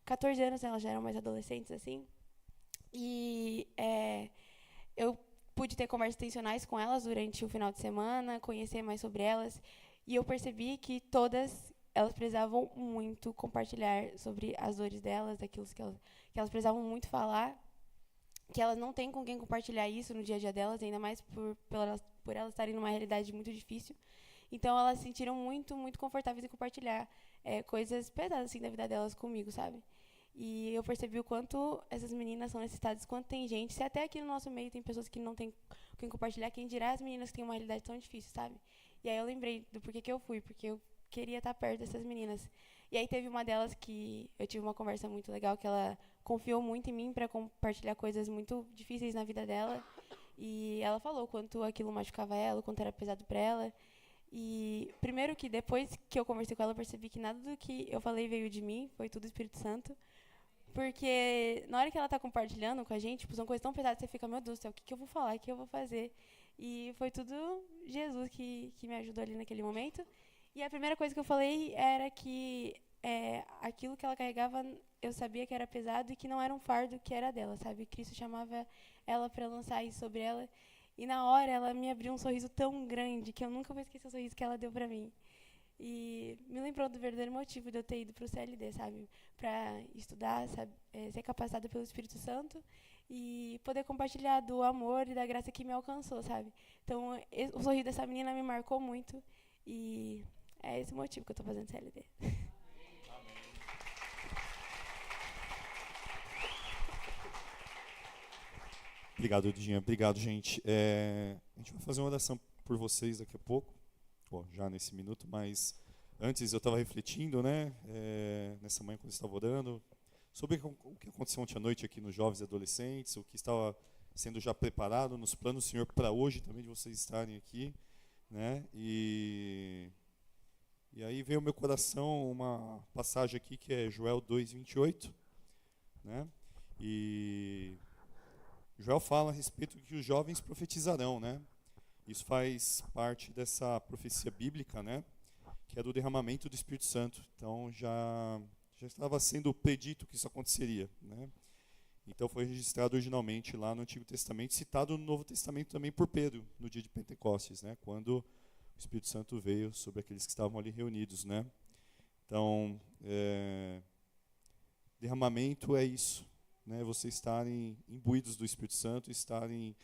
14 anos, elas já eram mais adolescentes, assim. E eu pude ter conversas intencionais com elas durante o final de semana, conhecer mais sobre elas. E eu percebi que todas elas precisavam muito compartilhar sobre as dores delas, daquilo que elas precisavam muito falar, que elas não têm com quem compartilhar isso no dia a dia delas, ainda mais por elas estarem numa realidade muito difícil. Então, elas se sentiram muito, muito confortáveis em compartilhar coisas pesadas assim, da vida delas comigo, sabe? E eu percebi o quanto essas meninas são necessitadas, quanto tem gente, se até aqui no nosso meio tem pessoas que não têm com quem compartilhar, quem dirá as meninas que têm uma realidade tão difícil, sabe? E aí eu lembrei do porquê que eu fui, porque eu queria estar perto dessas meninas. E aí teve uma delas que eu tive uma conversa muito legal, que ela confiou muito em mim para compartilhar coisas muito difíceis na vida dela. E ela falou quanto aquilo machucava ela, quanto era pesado para ela. E primeiro que depois que eu conversei com ela, eu percebi que nada do que eu falei veio de mim, foi tudo Espírito Santo. Porque na hora que ela tá compartilhando com a gente, tipo, são coisas tão pesadas que você fica, meu Deus do céu, o que eu vou falar, o que eu vou fazer? E foi tudo Jesus que me ajudou ali naquele momento. E a primeira coisa que eu falei era que aquilo que ela carregava, eu sabia que era pesado e que não era um fardo que era dela, sabe? Cristo chamava ela para lançar isso sobre ela. E na hora ela me abriu um sorriso tão grande que eu nunca vou esquecer o sorriso que ela deu para mim. E me lembrou do verdadeiro motivo de eu ter ido para o CLD, sabe? Para estudar, sabe? Ser capacitada pelo Espírito Santo e poder compartilhar do amor e da graça que me alcançou, sabe? Então, o sorriso dessa menina me marcou muito e é esse o motivo que eu estou fazendo CLD. Obrigado, Dudinha. Obrigado, gente. A gente vai fazer uma oração por vocês daqui a pouco, já nesse minuto, mas antes eu estava refletindo, né, nessa manhã quando eu estava orando, sobre o que aconteceu ontem à noite aqui nos jovens e adolescentes, o que estava sendo já preparado nos planos do Senhor para hoje também, de vocês estarem aqui, né, e aí veio ao meu coração uma passagem aqui que é Joel 2:28, né, e Joel fala a respeito de que os jovens profetizarão, né? Isso faz parte dessa profecia bíblica, né? Que é do derramamento do Espírito Santo. Então já estava sendo predito que isso aconteceria, né? Então foi registrado originalmente lá no Antigo Testamento, citado no Novo Testamento também por Pedro, no dia de Pentecostes, né? Quando o Espírito Santo veio sobre aqueles que estavam ali reunidos, né? Então, derramamento é isso, né? Vocês estarem imbuídos do Espírito Santo, estarem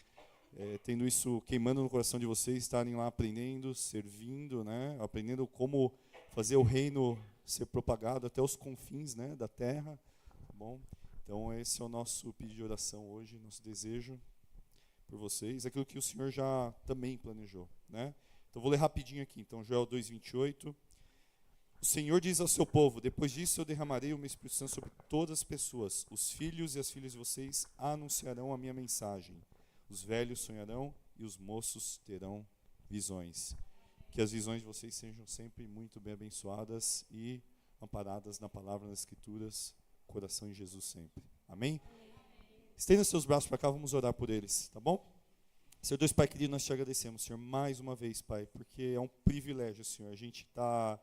tendo isso queimando no coração de vocês, estarem lá aprendendo, servindo, né? Aprendendo como fazer o reino ser propagado até os confins, né, da terra. Tá bom? Então esse é o nosso pedido de oração hoje, nosso desejo por vocês, aquilo que o Senhor já também planejou, né? Então vou ler rapidinho aqui. Então Joel 2:28. O Senhor diz ao seu povo: depois disso eu derramarei o meu Espírito Santo sobre todas as pessoas. Os filhos e as filhas de vocês anunciarão a minha mensagem. Os velhos sonharão e os moços terão visões. Que as visões de vocês sejam sempre muito bem abençoadas e amparadas na palavra, nas escrituras, coração em Jesus sempre. Amém? Estenda seus braços para cá, vamos orar por eles, tá bom? Senhor Deus, Pai querido, nós te agradecemos, Senhor, mais uma vez, Pai, porque é um privilégio, Senhor, a gente está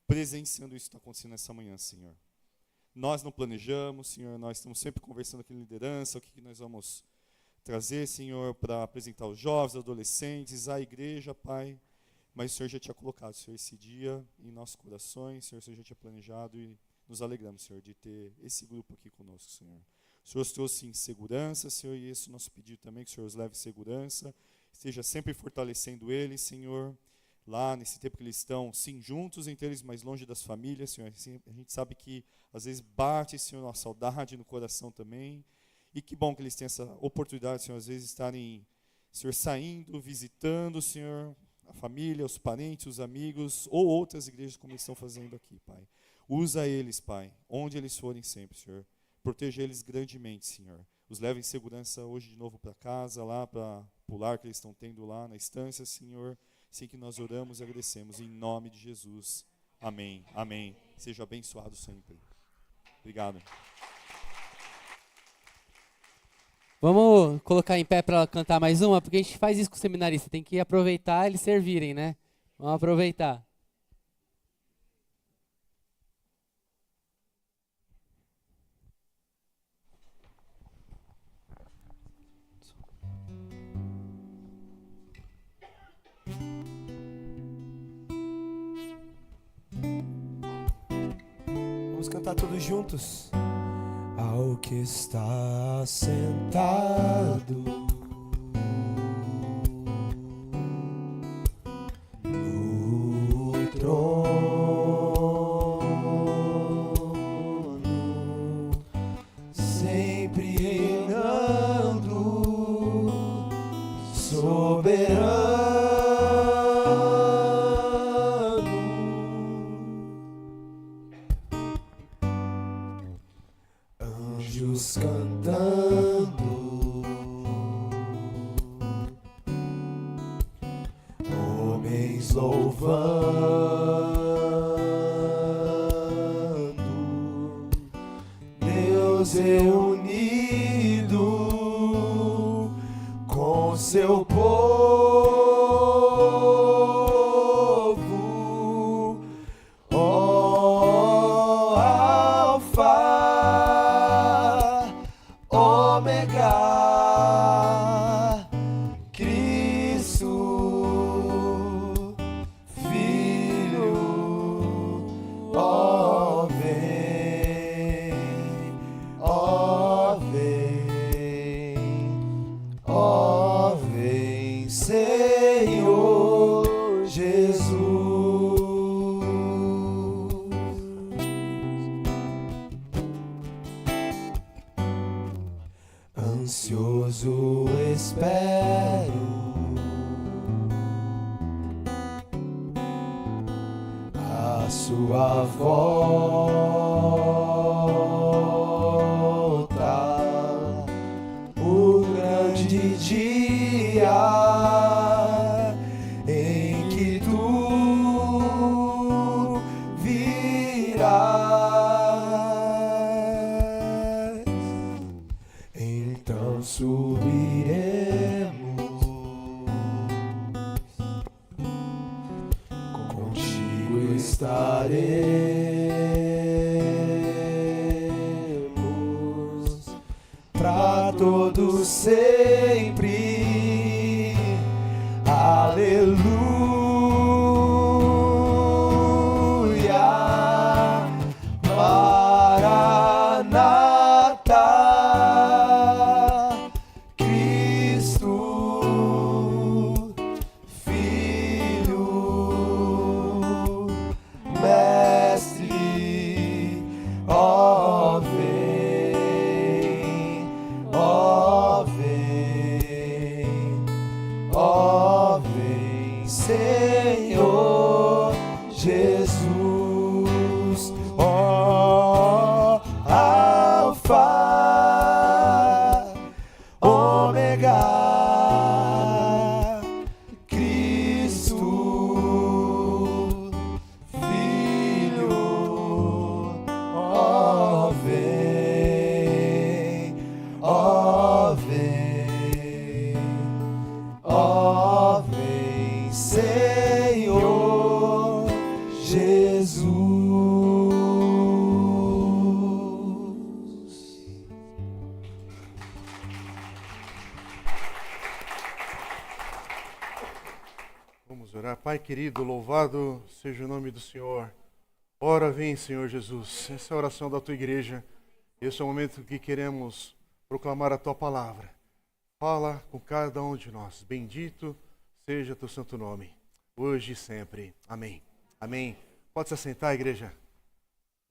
presenciando isso que está acontecendo nessa manhã, Senhor. Nós não planejamos, Senhor, nós estamos sempre conversando aqui em liderança, o que nós vamos trazer, Senhor, para apresentar os jovens, adolescentes, a igreja, Pai. Mas o Senhor já tinha colocado, Senhor, esse dia em nossos corações, Senhor, o Senhor já tinha planejado e nos alegramos, Senhor, de ter esse grupo aqui conosco, Senhor. O Senhor os trouxe em segurança, Senhor, e esse é o nosso pedido também, que o Senhor os leve em segurança, esteja sempre fortalecendo eles, Senhor, lá nesse tempo que eles estão, sim, juntos entre eles, mas longe das famílias, Senhor. A gente sabe que às vezes bate, Senhor, uma saudade no coração também. E que bom que eles têm essa oportunidade, Senhor, às vezes estarem, Senhor, saindo, visitando, Senhor, a família, os parentes, os amigos, ou outras igrejas como eles estão fazendo aqui, Pai. Usa eles, Pai, onde eles forem sempre, Senhor. Proteja eles grandemente, Senhor. Os leve em segurança hoje de novo para casa, lá para pular que eles estão tendo lá na estância, Senhor. Assim que nós oramos e agradecemos, em nome de Jesus. Amém, amém. Seja abençoado sempre. Obrigado. Vamos colocar em pé para cantar mais uma, porque a gente faz isso com o seminarista, tem que aproveitar eles servirem, né? Vamos aproveitar. Vamos cantar todos juntos. Ao que está sentado no trono, sempre reinando, soberano, anjos cantando, homens louvando, Deus reunido com seu povo, ó Alfa, Ômega, Cristo, Filho, ó vem, Senhor Jesus. Ansioso espero a sua volta, o grande dia em que tu virás. Então subiremos, contigo estaremos para todos sempre. Aleluia, Maranata. Senhor Jesus, ó Alfa, Ômega, Cristo, Filho, ó vem, ó vem, ó vem, Senhor Jesus. Vamos orar. Pai querido, louvado seja o nome do Senhor. Ora vem, Senhor Jesus. Essa é a oração da tua igreja. Esse é o momento que queremos proclamar a tua palavra. Fala com cada um de nós. Bendito seja teu santo nome, hoje e sempre. Amém. Amém. Pode se assentar, igreja.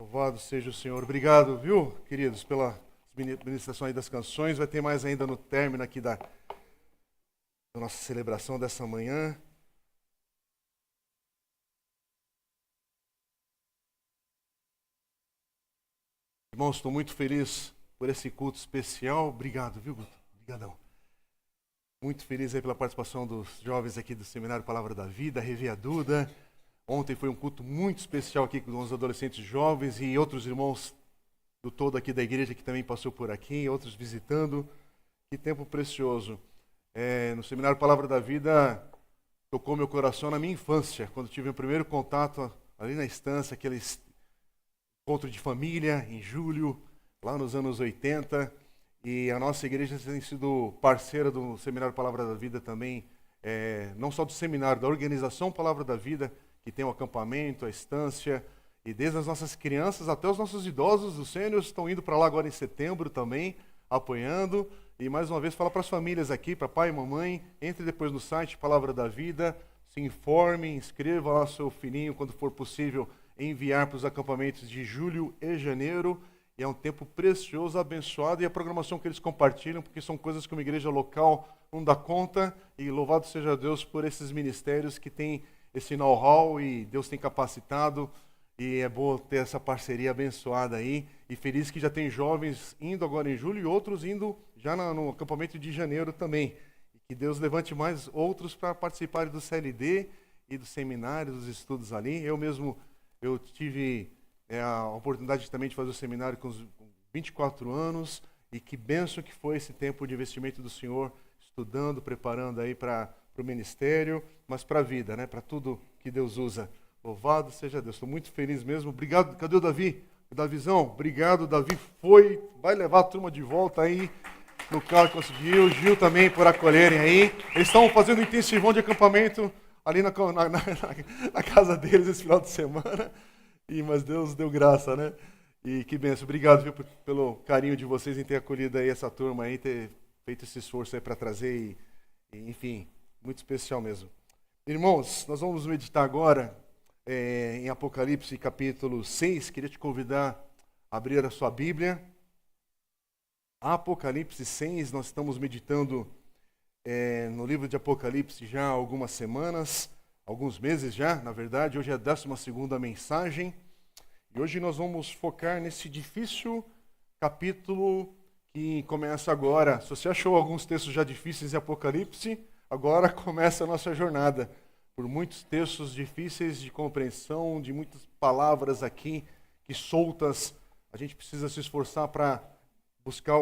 Louvado seja o Senhor. Obrigado, viu, queridos, pela ministração aí das canções. Vai ter mais ainda no término aqui da nossa celebração dessa manhã. Irmãos, estou muito feliz por esse culto especial. Obrigado, viu, Guto? Obrigadão. Muito feliz aí pela participação dos jovens aqui do Seminário Palavra da Vida, Revi a Duda. Ontem foi um culto muito especial aqui com os adolescentes jovens e outros irmãos do todo aqui da igreja que também passou por aqui, outros visitando. Que tempo precioso. No Seminário Palavra da Vida tocou meu coração na minha infância, quando tive o primeiro contato ali na estância, aquele encontro de família em julho, lá nos anos 80. E a nossa igreja tem sido parceira do Seminário Palavra da Vida também, não só do seminário, da organização Palavra da Vida, que tem o acampamento, a estância, e desde as nossas crianças até os nossos idosos, os sêniores, estão indo para lá agora em setembro também, apoiando. E mais uma vez, fala para as famílias aqui, para pai e mamãe, entre depois no site Palavra da Vida, se informe, inscreva lá seu filhinho, quando for possível, enviar para os acampamentos de julho e janeiro. E é um tempo precioso, abençoado, e a programação que eles compartilham, porque são coisas que uma igreja local não dá conta, e louvado seja Deus por esses ministérios que têm esse know-how e Deus tem capacitado, e é bom ter essa parceria abençoada aí, e feliz que já tem jovens indo agora em julho e outros indo já no acampamento de janeiro também, e que Deus levante mais outros para participarem do CLD e do seminário, dos estudos ali. Eu mesmo, eu tive a oportunidade também de fazer o seminário com 24 anos, e que bênção que foi esse tempo de investimento do Senhor, estudando, preparando aí para o ministério, mas para a vida, né? Para tudo que Deus usa. Louvado seja Deus. Estou muito feliz mesmo. Obrigado. Cadê o Davi? O Davizão, obrigado. Davi vai levar a turma de volta aí no carro, conseguiu. Gil também por acolherem aí. Eles estão fazendo um intensivão de acampamento ali na casa deles esse final de semana. Mas Deus deu graça, né? E que bênção. Obrigado, viu, pelo carinho de vocês em ter acolhido aí essa turma aí, ter feito esse esforço aí para trazer enfim, muito especial mesmo. Irmãos, nós vamos meditar agora em Apocalipse capítulo 6. Queria te convidar a abrir a sua Bíblia. Apocalipse 6, nós estamos meditando no livro de Apocalipse já há algumas semanas, alguns meses já, na verdade. Hoje é a 12ª mensagem. E hoje nós vamos focar nesse difícil capítulo que começa agora. Se você achou alguns textos já difíceis em Apocalipse, agora começa a nossa jornada. Por muitos textos difíceis de compreensão, de muitas palavras aqui que soltas, a gente precisa se esforçar para buscar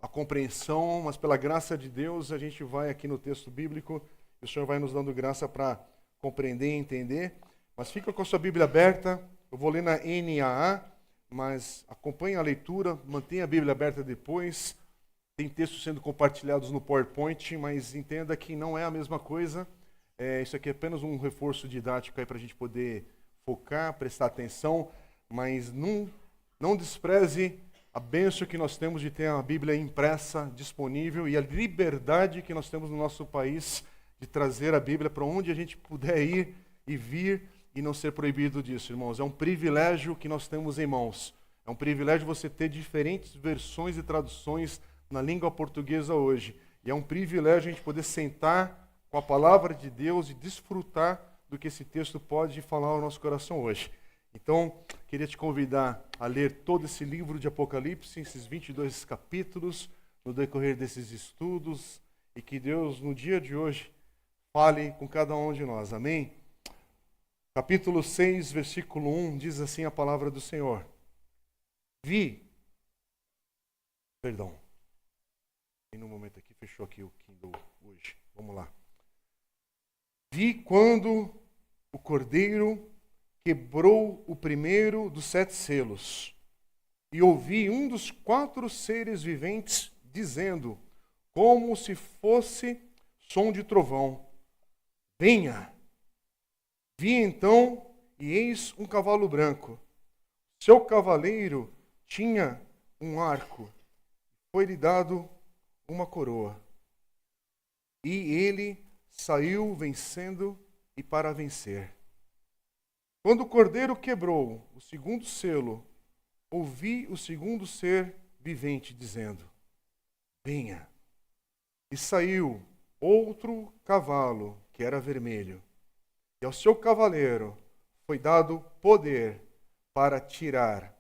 a compreensão, mas pela graça de Deus a gente vai aqui no texto bíblico e o Senhor vai nos dando graça para compreender e entender. Mas fica com a sua Bíblia aberta, eu vou ler na NAA, mas acompanhe a leitura, mantenha a Bíblia aberta depois. Tem textos sendo compartilhados no PowerPoint, mas entenda que não é a mesma coisa. Isso aqui é apenas um reforço didático para a gente poder focar, prestar atenção, mas não despreze a bênção que nós temos de ter a Bíblia impressa, disponível, e a liberdade que nós temos no nosso país de trazer a Bíblia para onde a gente puder ir e vir e não ser proibido disso, irmãos. É um privilégio que nós temos em mãos. É um privilégio você ter diferentes versões e traduções na língua portuguesa hoje. E é um privilégio a gente poder sentar com a palavra de Deus e desfrutar do que esse texto pode falar ao nosso coração hoje. Então, queria te convidar a ler todo esse livro de Apocalipse, esses 22 capítulos, no decorrer desses estudos, e que Deus, no dia de hoje, fale com cada um de nós. Amém? Capítulo 6, versículo 1, diz assim a palavra do Senhor. No momento aqui, fechou aqui o Kindle hoje. Vamos lá. Vi quando o Cordeiro quebrou o primeiro dos 7 selos, e ouvi um dos 4 seres viventes dizendo, como se fosse som de trovão, venha. Vi então, e eis um cavalo branco. Seu cavaleiro tinha um arco, foi-lhe dado uma coroa. E ele saiu vencendo e para vencer. Quando o Cordeiro quebrou o segundo selo, ouvi o segundo ser vivente dizendo, venha. E saiu outro cavalo, que era vermelho. E ao seu cavaleiro foi dado poder para tirar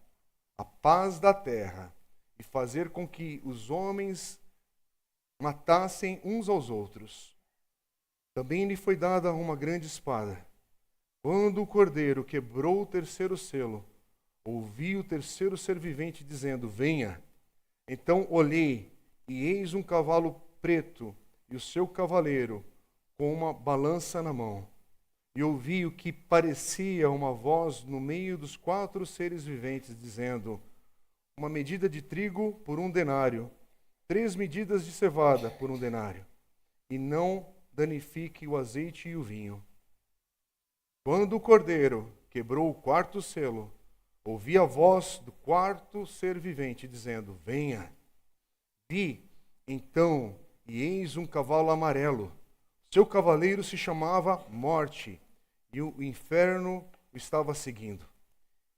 a paz da terra e fazer com que os homens matassem uns aos outros. Também lhe foi dada uma grande espada. Quando o Cordeiro quebrou o terceiro selo, ouvi o terceiro ser vivente dizendo, venha. Então olhei, e eis um cavalo preto, e o seu cavaleiro com uma balança na mão. E ouvi o que parecia uma voz no meio dos 4 seres viventes, dizendo, uma medida de trigo por 1 denário, 3 medidas de cevada por 1 denário, e não danifique o azeite e o vinho. Quando o Cordeiro quebrou o 4º selo, ouvi a voz do 4º ser vivente, dizendo, venha. Vi, então, e eis um cavalo amarelo. Seu cavaleiro se chamava Morte, e o inferno o estava seguindo.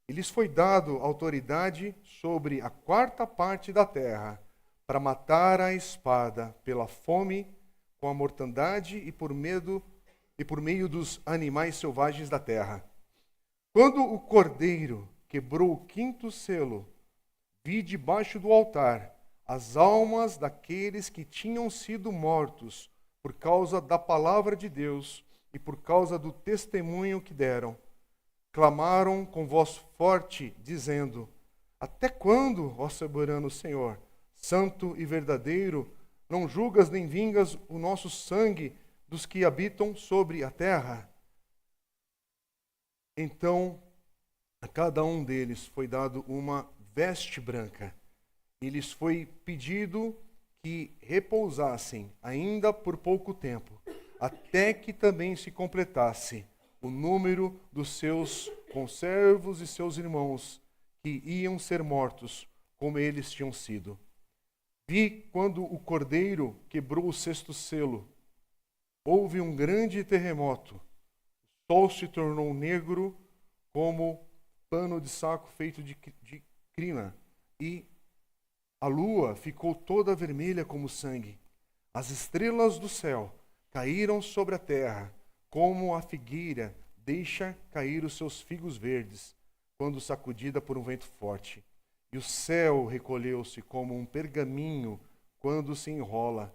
E lhes foi dado autoridade sobre a 4ª parte da terra, para matar a espada pela fome, com a mortandade e por meio dos animais selvagens da terra. Quando o Cordeiro quebrou o 5º selo, vi debaixo do altar as almas daqueles que tinham sido mortos por causa da palavra de Deus e por causa do testemunho que deram. Clamaram com voz forte, dizendo, até quando, ó soberano Senhor, santo e verdadeiro, não julgas nem vingas o nosso sangue dos que habitam sobre a terra? Então, a cada um deles foi dado uma veste branca, e lhes foi pedido que repousassem ainda por pouco tempo, até que também se completasse o número dos seus conservos e seus irmãos, que iam ser mortos, como eles tinham sido. Vi quando o Cordeiro quebrou o 6º selo. Houve um grande terremoto. O sol se tornou negro como pano de saco feito de crina, e a lua ficou toda vermelha como sangue. As estrelas do céu caíram sobre a terra, como a figueira deixa cair os seus figos verdes, quando sacudida por um vento forte. E o céu recolheu-se como um pergaminho quando se enrola.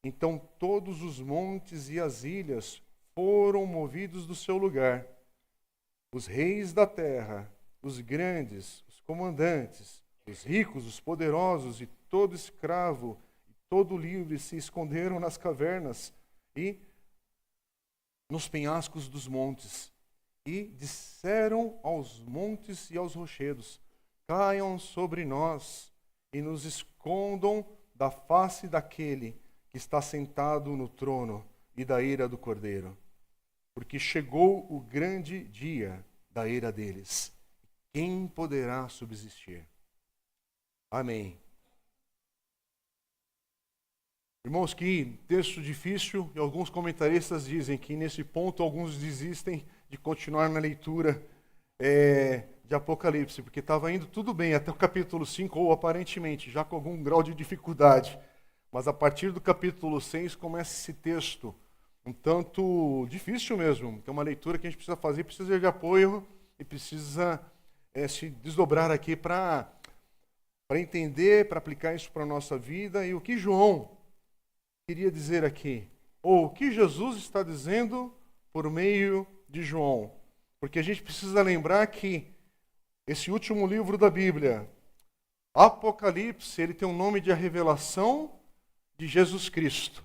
Então todos os montes e as ilhas foram movidos do seu lugar. Os reis da terra, os grandes, os comandantes, os ricos, os poderosos e todo escravo e todo livre se esconderam nas cavernas e nos penhascos dos montes. E disseram aos montes e aos rochedos, caiam sobre nós e nos escondam da face daquele que está sentado no trono e da ira do Cordeiro. Porque chegou o grande dia da ira deles. Quem poderá subsistir? Amém. Irmãos, que texto difícil, e alguns comentaristas dizem que nesse ponto alguns desistem de continuar na leitura de Apocalipse, porque estava indo tudo bem até o capítulo 5, ou aparentemente, já com algum grau de dificuldade. Mas a partir do capítulo 6 começa esse texto um tanto difícil mesmo, que é uma leitura que a gente precisa fazer, precisa de apoio e precisa se desdobrar aqui para entender, para aplicar isso para a nossa vida. E o que João queria dizer aqui, ou o que Jesus está dizendo por meio de João. Porque a gente precisa lembrar que esse último livro da Bíblia, Apocalipse, ele tem o nome de a revelação de Jesus Cristo.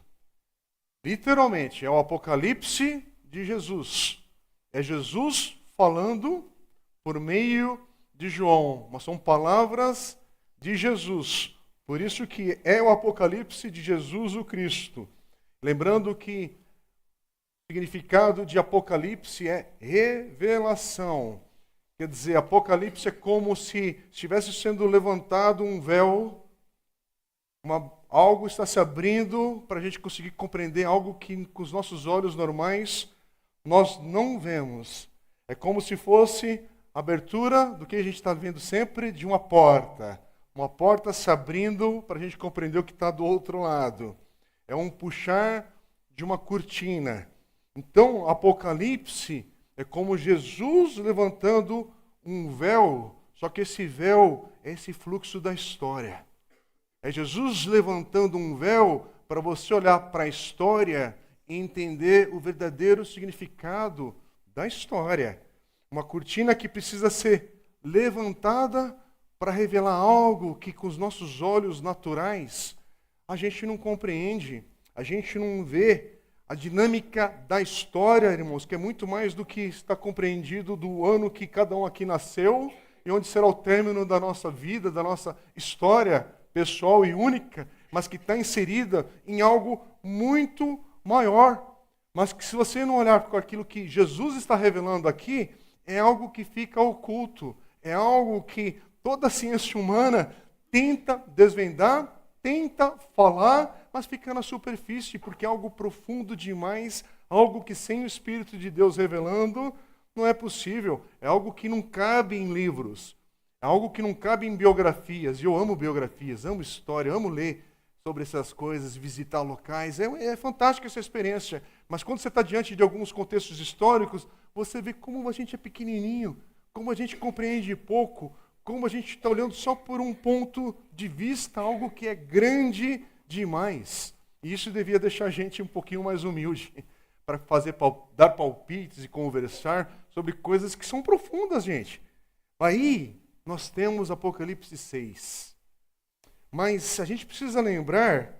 Literalmente, é o Apocalipse de Jesus. É Jesus falando por meio de João. Mas são palavras de Jesus. Por isso que é o Apocalipse de Jesus o Cristo. Lembrando que o significado de Apocalipse é revelação. Quer dizer, Apocalipse é como se estivesse sendo levantado um véu, algo está se abrindo para a gente conseguir compreender algo que com os nossos olhos normais nós não vemos. É como se fosse a abertura do que a gente está vendo sempre de uma porta. Uma porta se abrindo para a gente compreender o que está do outro lado. É um puxar de uma cortina. Então, Apocalipse é como Jesus levantando um véu, só que esse véu é esse fluxo da história. É Jesus levantando um véu para você olhar para a história e entender o verdadeiro significado da história. Uma cortina que precisa ser levantada para revelar algo que com os nossos olhos naturais a gente não compreende, a gente não vê a dinâmica da história, irmãos, que é muito mais do que está compreendido do ano que cada um aqui nasceu e onde será o término da nossa vida, da nossa história pessoal e única, mas que está inserida em algo muito maior. Mas que se você não olhar para aquilo que Jesus está revelando aqui, é algo que fica oculto, é algo que toda a ciência humana tenta desvendar, tenta falar, mas fica na superfície, porque é algo profundo demais, algo que sem o Espírito de Deus revelando, não é possível. É algo que não cabe em livros, é algo que não cabe em biografias. E eu amo biografias, amo história, amo ler sobre essas coisas, visitar locais. É fantástica essa experiência. Mas quando você está diante de alguns contextos históricos, você vê como a gente é pequenininho, como a gente compreende pouco, como a gente está olhando só por um ponto de vista, algo que é grande demais. E isso devia deixar a gente um pouquinho mais humilde, para dar palpites e conversar sobre coisas que são profundas, gente. Aí nós temos Apocalipse 6. Mas a gente precisa lembrar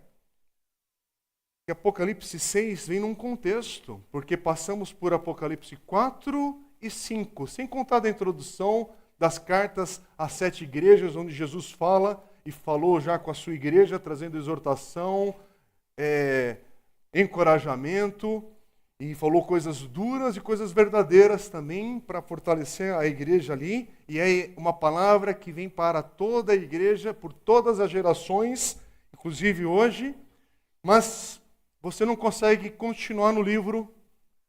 que Apocalipse 6 vem num contexto, porque passamos por Apocalipse 4 e 5, sem contar da introdução das cartas às 7 igrejas, onde Jesus fala e falou já com a sua igreja, trazendo exortação, encorajamento, e falou coisas duras e coisas verdadeiras também para fortalecer a igreja ali. E é uma palavra que vem para toda a igreja, por todas as gerações, inclusive hoje. Mas você não consegue continuar no livro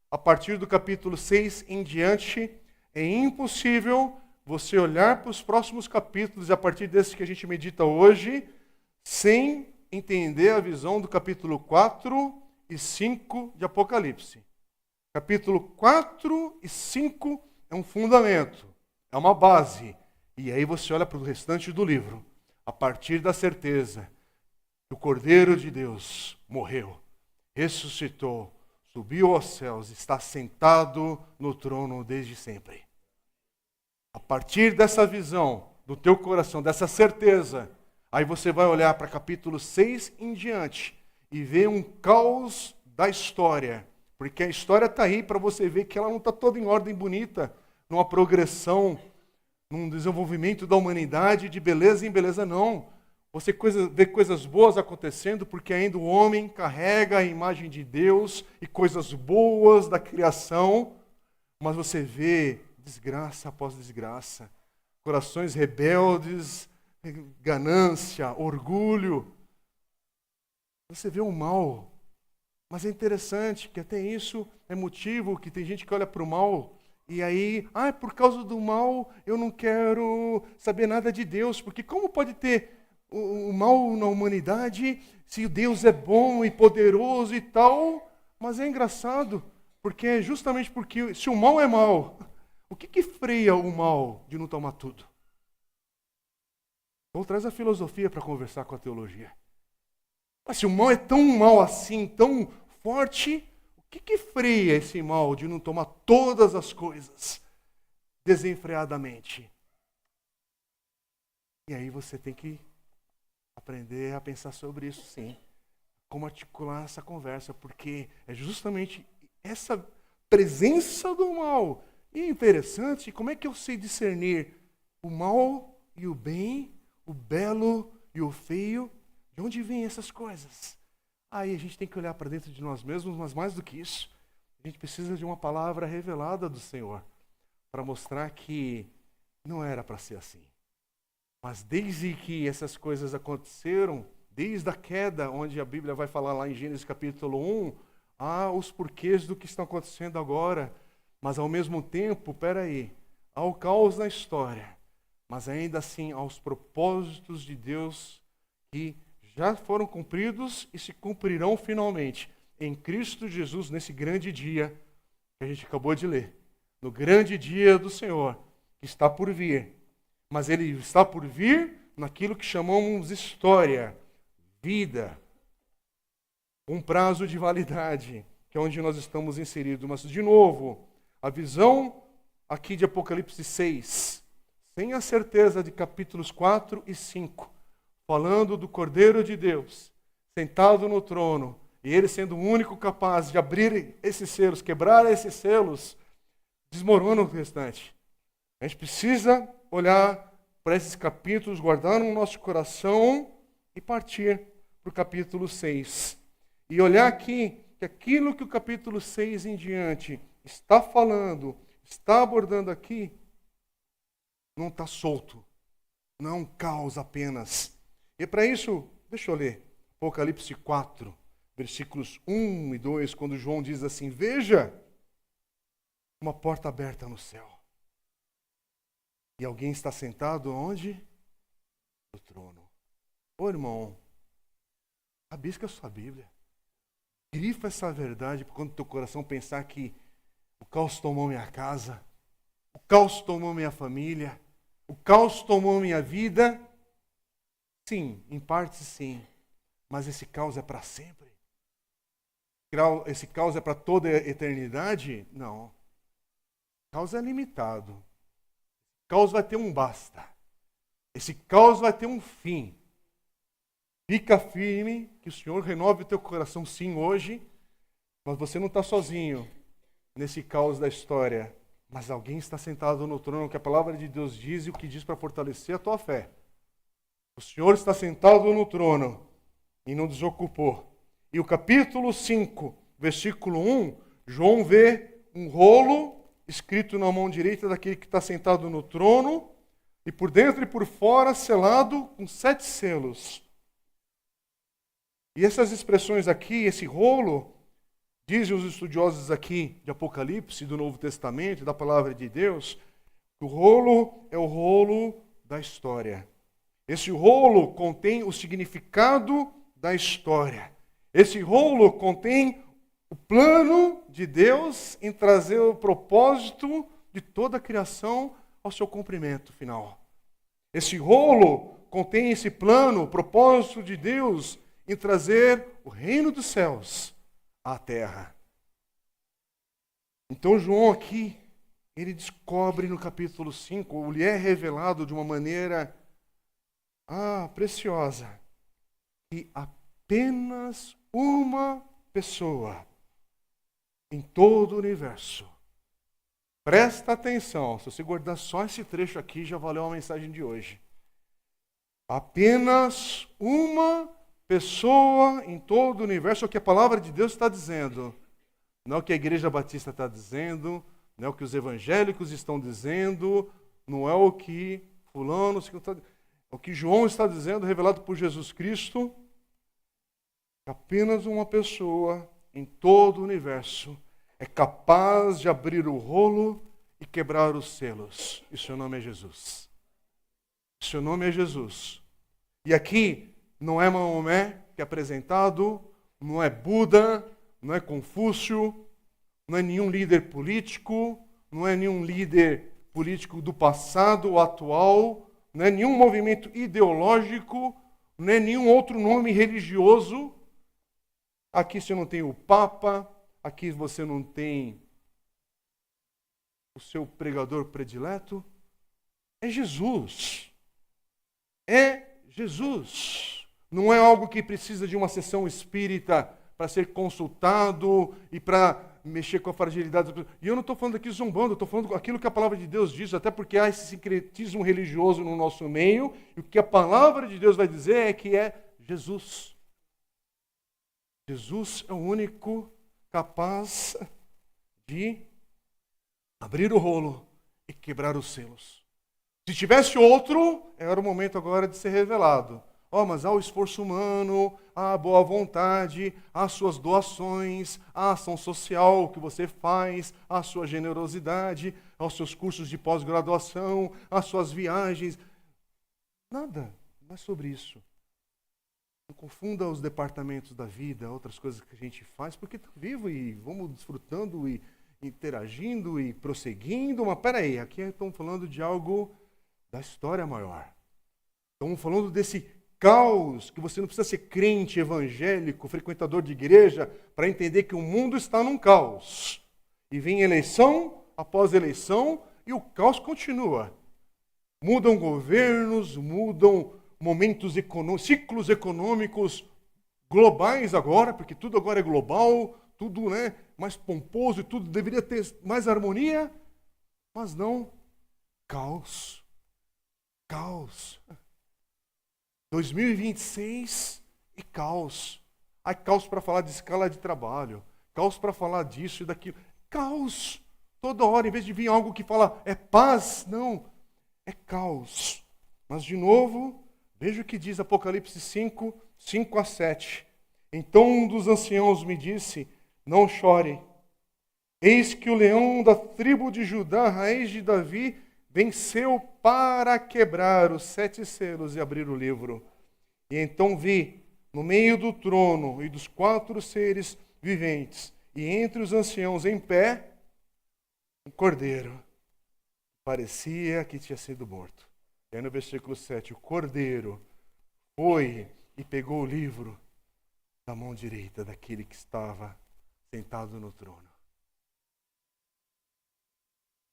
a partir do capítulo 6 em diante. É impossível você olhar para os próximos capítulos, e a partir desse que a gente medita hoje, sem entender a visão do capítulo 4 e 5 de Apocalipse. Capítulo 4 e 5 é um fundamento, é uma base. E aí você olha para o restante do livro, a partir da certeza que o Cordeiro de Deus morreu, ressuscitou, subiu aos céus, está sentado no trono desde sempre. A partir dessa visão do teu coração, dessa certeza, aí você vai olhar para capítulo 6 em diante e ver um caos da história. Porque a história está aí para você ver que ela não está toda em ordem bonita, numa progressão, num desenvolvimento da humanidade de beleza em beleza, não. Você vê coisas boas acontecendo porque ainda o homem carrega a imagem de Deus e coisas boas da criação, mas você vê desgraça após desgraça, corações rebeldes, ganância, orgulho. Você vê o mal. Mas é interessante que até isso é motivo que tem gente que olha para o mal e aí, por causa do mal eu não quero saber nada de Deus, porque como pode ter o mal na humanidade se Deus é bom e poderoso e tal? Mas é engraçado, porque é justamente porque se o mal é mal, o que freia o mal de não tomar tudo? Então traz a filosofia para conversar com a teologia. Mas se o mal é tão mal assim, tão forte, o que freia esse mal de não tomar todas as coisas desenfreadamente? E aí você tem que aprender a pensar sobre isso, sim. Como articular essa conversa, porque é justamente essa presença do mal. E é interessante, como é que eu sei discernir o mal e o bem, o belo e o feio? De onde vêm essas coisas? Aí a gente tem que olhar para dentro de nós mesmos, mas mais do que isso, a gente precisa de uma palavra revelada do Senhor para mostrar que não era para ser assim. Mas desde que essas coisas aconteceram, desde a queda, onde a Bíblia vai falar lá em Gênesis capítulo 1, há os porquês do que está acontecendo agora. Mas ao mesmo tempo, há o caos na história. Mas ainda assim, há os propósitos de Deus que já foram cumpridos e se cumprirão finalmente em Cristo Jesus nesse grande dia que a gente acabou de ler. No grande dia do Senhor, que está por vir. Mas ele está por vir naquilo que chamamos história, vida, um prazo de validade, que é onde nós estamos inseridos. Mas, de novo, a visão aqui de Apocalipse 6, sem a certeza de capítulos 4 e 5, falando do Cordeiro de Deus, sentado no trono, e ele sendo o único capaz de abrir esses selos, quebrar esses selos, desmorona o restante. A gente precisa olhar para esses capítulos, guardar no nosso coração e partir para o capítulo 6. E olhar aqui que aquilo que o capítulo 6 em diante está falando, está abordando aqui, não está solto. Não é um caos apenas. E para isso, deixa eu ler Apocalipse 4, versículos 1 e 2, quando João diz assim: veja uma porta aberta no céu. E alguém está sentado onde? No trono. Ô irmão, rabisca a sua Bíblia. Grifa essa verdade quando teu coração pensar que o caos tomou minha casa, o caos tomou minha família, o caos tomou minha vida. Sim, em parte sim. Mas esse caos é para sempre? Esse caos é para toda a eternidade? Não. O caos é limitado. O caos vai ter um basta. Esse caos vai ter um fim. Fica firme, que o Senhor renove o teu coração sim hoje, mas você não está sozinho nesse caos da história. Mas alguém está sentado no trono, que a palavra de Deus diz e o que diz para fortalecer a tua fé. O Senhor está sentado no trono e não desocupou. E o capítulo 5, versículo 1, João vê um rolo escrito na mão direita daquele que está sentado no trono, e por dentro e por fora selado com 7 selos. E essas expressões aqui, esse rolo, dizem os estudiosos aqui de Apocalipse, do Novo Testamento, da Palavra de Deus, que o rolo é o rolo da história. Esse rolo contém o significado da história. Esse rolo contém o plano de Deus em trazer o propósito de toda a criação ao seu cumprimento final. Esse rolo contém esse plano, o propósito de Deus em trazer o reino dos céus à terra. Então João aqui, ele descobre no capítulo 5, ou lhe é revelado de uma maneira preciosa, que apenas uma pessoa em todo o universo. Presta atenção, se você guardar só esse trecho aqui, já valeu a mensagem de hoje. Apenas uma pessoa em todo o universo, é o que a palavra de Deus está dizendo. Não é o que a Igreja Batista está dizendo, não é o que os evangélicos estão dizendo, não é o que fulano, é o que João está dizendo, revelado por Jesus Cristo. Apenas uma pessoa em todo o universo é capaz de abrir o rolo e quebrar os selos. E seu nome é Jesus. Seu nome é Jesus. E aqui não é Maomé que é apresentado, não é Buda, não é Confúcio, não é nenhum líder político, não é nenhum líder político do passado ou atual, não é nenhum movimento ideológico, não é nenhum outro nome religioso. Aqui você não tem o Papa, aqui você não tem o seu pregador predileto. É Jesus. É Jesus. Não é algo que precisa de uma sessão espírita para ser consultado e para mexer com a fragilidade das pessoas. E eu não estou falando aqui zombando, eu estou falando aquilo que a palavra de Deus diz, até porque há esse sincretismo religioso no nosso meio, e o que a palavra de Deus vai dizer é que é Jesus. Jesus é o único capaz de abrir o rolo e quebrar os selos. Se tivesse outro, era o momento agora de ser revelado. Mas há o esforço humano, há a boa vontade, há as suas doações, há a ação social que você faz, há a sua generosidade, há os seus cursos de pós-graduação, há as suas viagens. Nada, não é sobre isso. Não confunda os departamentos da vida, outras coisas que a gente faz, porque está vivo e vamos desfrutando e interagindo e prosseguindo. Mas peraí, aqui estamos falando de algo da história maior. Estamos falando desse caos, que você não precisa ser crente, evangélico, frequentador de igreja, para entender que o mundo está num caos. E vem eleição após eleição e o caos continua. Mudam governos, mudam momentos ciclos econômicos globais agora, porque tudo agora é global, tudo mais pomposo e tudo deveria ter mais harmonia, mas não, caos. Caos. 2026 e caos. Há caos para falar de escala de trabalho, caos para falar disso e daquilo. Caos. Toda hora, em vez de vir algo que fala é paz, não, é caos. Mas, de novo, veja o que diz Apocalipse 5, 5 a 7. Então um dos anciãos me disse, não chore. Eis que o leão da tribo de Judá, raiz de Davi, venceu para quebrar os 7 selos e abrir o livro. E então vi, no meio do trono e dos 4 seres viventes, e entre os anciãos em pé, um cordeiro. Parecia que tinha sido morto. E aí no versículo 7, o cordeiro foi e pegou o livro da mão direita daquele que estava sentado no trono.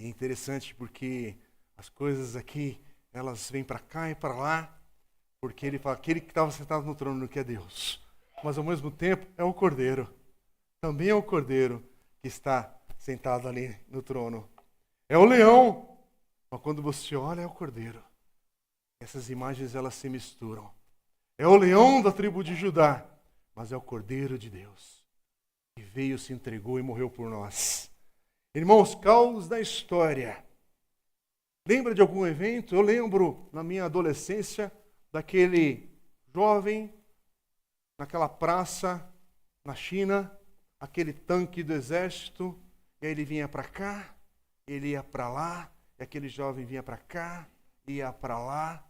E é interessante porque as coisas aqui, elas vêm para cá e para lá, porque ele fala, aquele que estava sentado no trono que é Deus. Mas ao mesmo tempo é o Cordeiro. Também é o Cordeiro que está sentado ali no trono. É o leão, mas quando você olha é o Cordeiro. Essas imagens elas se misturam. É o leão da tribo de Judá, mas é o Cordeiro de Deus, que veio, se entregou e morreu por nós. Irmãos, caos da história. Lembra de algum evento? Eu lembro, na minha adolescência, daquele jovem naquela praça na China, aquele tanque do exército, e aí ele vinha para cá, ele ia para lá, e aquele jovem vinha para cá, ia para lá,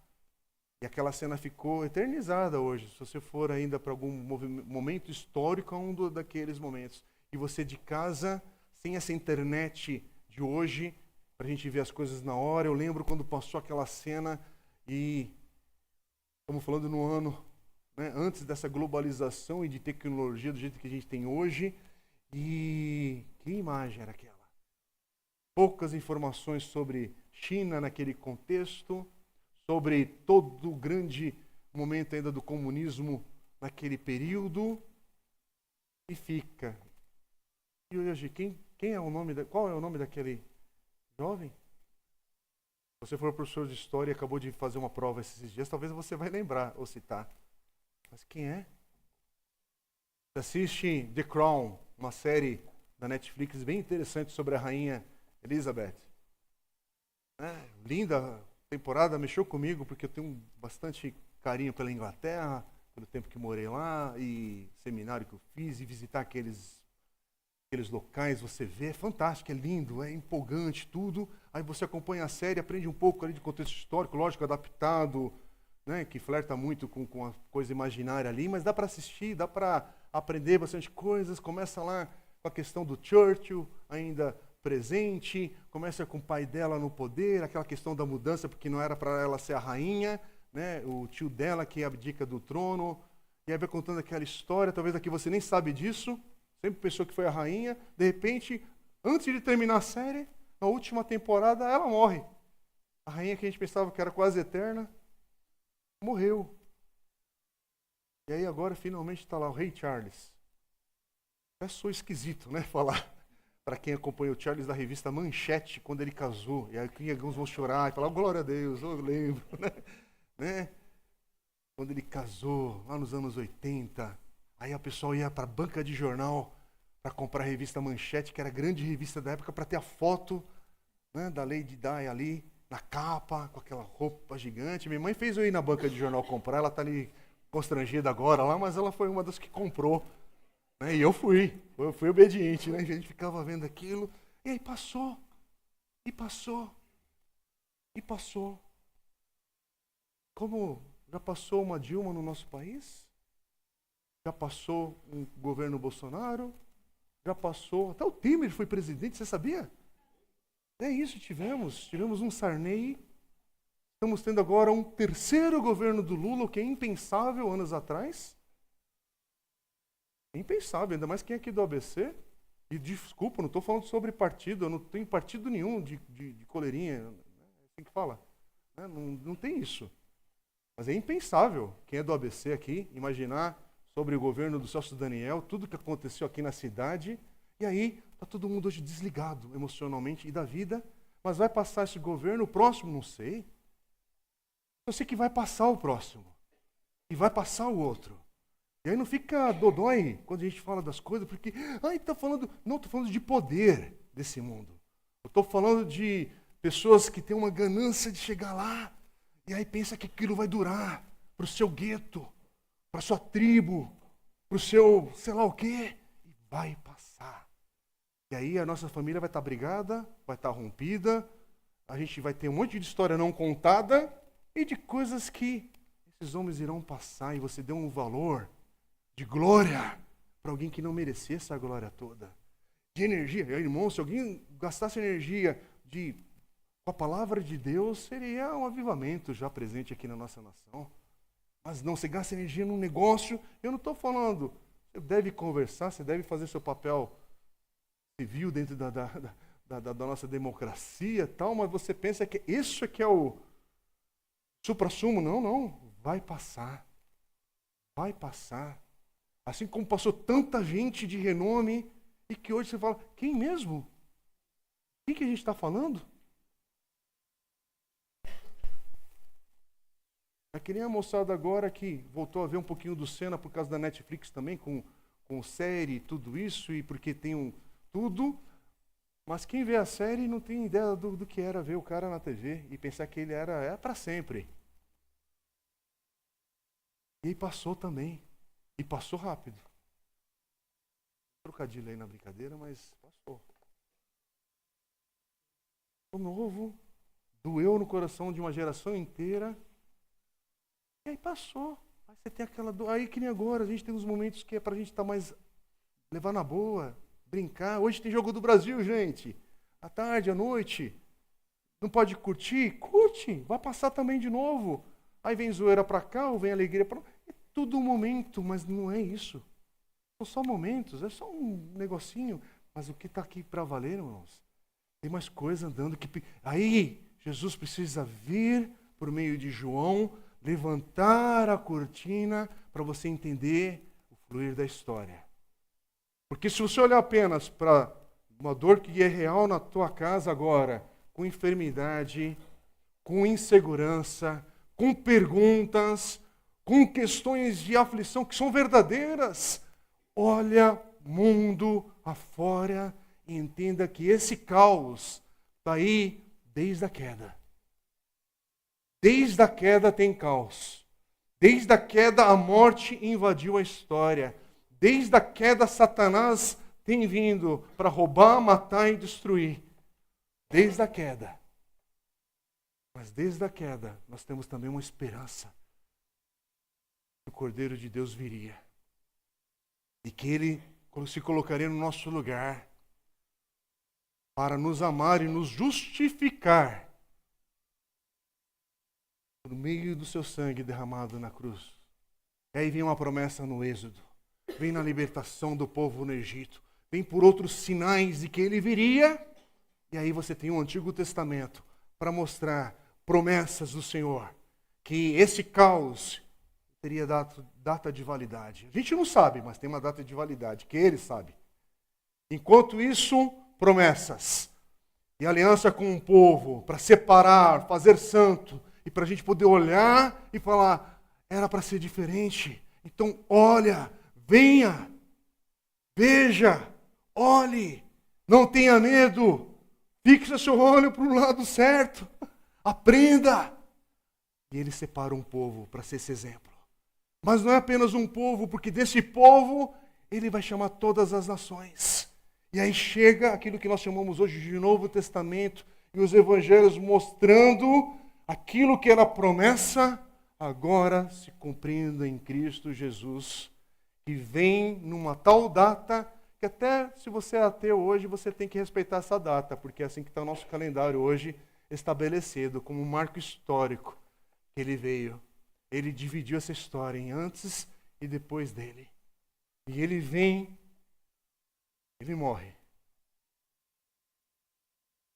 e aquela cena ficou eternizada hoje. Se você for ainda para algum momento histórico, é um daqueles momentos. E você de casa, sem essa internet de hoje, para a gente ver as coisas na hora. Eu lembro quando passou aquela cena e estamos falando no ano, antes dessa globalização e de tecnologia do jeito que a gente tem hoje. E que imagem era aquela? Poucas informações sobre China naquele contexto, sobre todo o grande momento ainda do comunismo naquele período. E fica. E hoje, qual é o nome daquele jovem? Se você for professor de história e acabou de fazer uma prova esses dias, talvez você vai lembrar ou citar. Mas quem é? Você assiste The Crown, uma série da Netflix bem interessante sobre a rainha Elizabeth. Linda temporada, mexeu comigo porque eu tenho bastante carinho pela Inglaterra, pelo tempo que morei lá e seminário que eu fiz e visitar aqueles locais, você vê, é fantástico, é lindo, é empolgante, tudo. Aí você acompanha a série, aprende um pouco ali de contexto histórico, lógico, adaptado, que flerta muito com a coisa imaginária ali, mas dá para assistir, dá para a aprender bastante coisas, começa lá com a questão do Churchill ainda presente, começa com o pai dela no poder, aquela questão da mudança, porque não era para ela ser a rainha, né? O tio dela que abdica do trono, e aí vai contando aquela história, talvez aqui você nem sabe disso, sempre pensou que foi a rainha, de repente, antes de terminar a série, na última temporada, ela morre. A rainha que a gente pensava que era quase eterna, morreu. E aí agora finalmente está lá o rei Charles. É só esquisito, né, falar. Para quem acompanhou o Charles da revista Manchete, quando ele casou. E aí alguns vão chorar e falar, glória a Deus, eu lembro, né? Quando ele casou, lá nos anos 80, aí a pessoa ia para a banca de jornal para comprar a revista Manchete, que era a grande revista da época, para ter a foto, né, da Lady Di ali, na capa, com aquela roupa gigante. Minha mãe fez eu ir na banca de jornal comprar, ela está ali constrangida agora lá, mas ela foi uma das que comprou. Né, e eu fui obediente, né? A gente ficava vendo aquilo, e aí passou, e passou, e passou. Como já passou uma Dilma no nosso país? Já passou um governo Bolsonaro? Já passou, até o Temer foi presidente, você sabia? É isso, tivemos um Sarney, estamos tendo agora um terceiro governo do Lula, o que é impensável anos atrás. É impensável, ainda mais quem é aqui do ABC. E desculpa, não estou falando sobre partido, eu não tenho partido nenhum de coleirinha, é assim que fala. Né? Não tem isso. Mas é impensável quem é do ABC aqui imaginar sobre o governo do Celso Daniel, tudo que aconteceu aqui na cidade, e aí está todo mundo hoje desligado emocionalmente e da vida, mas vai passar esse governo, o próximo não sei. Eu sei que vai passar o próximo, e vai passar o outro. E aí não fica dodói quando a gente fala das coisas, porque, não, estou falando de poder desse mundo. Eu estou falando de pessoas que têm uma ganância de chegar lá, e aí pensa que aquilo vai durar para o seu gueto, para a sua tribo, para o seu sei lá o quê, e vai passar. E aí a nossa família vai estar brigada, vai estar rompida, a gente vai ter um monte de história não contada e de coisas que esses homens irão passar, e você deu um valor de glória para alguém que não merecia essa glória toda. De energia, irmão, se alguém gastasse energia com a palavra de Deus, seria um avivamento já presente aqui na nossa nação. Mas não, você gasta energia num negócio, eu não estou falando, você deve conversar, você deve fazer seu papel civil dentro da nossa democracia e tal, mas você pensa que isso é que é o supra-sumo. Não, vai passar. Vai passar. Assim como passou tanta gente de renome, e que hoje você fala, quem mesmo? O que a gente está falando? É que nem a moçada agora que voltou a ver um pouquinho do Senna por causa da Netflix também, com série e tudo isso, e porque tem tudo. Mas quem vê a série não tem ideia do que era ver o cara na TV e pensar que ele era para sempre. E aí passou também. E passou rápido. Trocadilho aí na brincadeira, mas passou. O novo doeu no coração de uma geração inteira. E aí passou. Aí você tem aquela dor. Aí que nem agora, a gente tem uns momentos que é pra gente estar mais. Levar na boa, brincar. Hoje tem jogo do Brasil, gente. À tarde, à noite. Não pode curtir? Curte. Vai passar também de novo. Aí vem zoeira pra cá, ou vem alegria pra lá. É tudo um momento, mas não é isso. São só momentos, é só um negocinho. Mas o que está aqui para valer, irmãos? Tem mais coisa andando que. Aí, Jesus precisa vir por meio de João, levantar a cortina para você entender o fluir da história. Porque se você olhar apenas para uma dor que é real na tua casa agora, com enfermidade, com insegurança, com perguntas, com questões de aflição que são verdadeiras, olha mundo afora e entenda que esse caos está aí desde a queda. Desde a queda tem caos. Desde a queda a morte invadiu a história. Desde a queda Satanás tem vindo para roubar, matar e destruir. Desde a queda. Mas desde a queda nós temos também uma esperança. O Cordeiro de Deus viria. e que Ele se colocaria no nosso lugar para nos amar e nos justificar por meio do seu sangue derramado na cruz. E aí vem uma promessa no Êxodo, vem na libertação do povo no Egito, vem por outros sinais de que Ele viria, e aí você tem o Antigo Testamento para mostrar promessas do Senhor, que esse caos teria data de validade. A gente não sabe, mas tem uma data de validade, que Ele sabe. Enquanto isso, promessas. E aliança com o povo, para separar, fazer santo, e para a gente poder olhar e falar, era para ser diferente. Então, olha, venha, veja, olhe, não tenha medo, fixe seu olho para o lado certo, aprenda. E Ele separa um povo para ser esse exemplo. Mas não é apenas um povo, porque desse povo Ele vai chamar todas as nações. E aí chega aquilo que nós chamamos hoje de Novo Testamento, e os evangelhos mostrando aquilo que era promessa, agora se cumprindo em Cristo Jesus, que vem numa tal data, que até se você é ateu hoje, você tem que respeitar essa data, porque é assim que está o nosso calendário hoje estabelecido, como um marco histórico que Ele veio. Ele dividiu essa história em antes e depois dele. E Ele vem, Ele morre,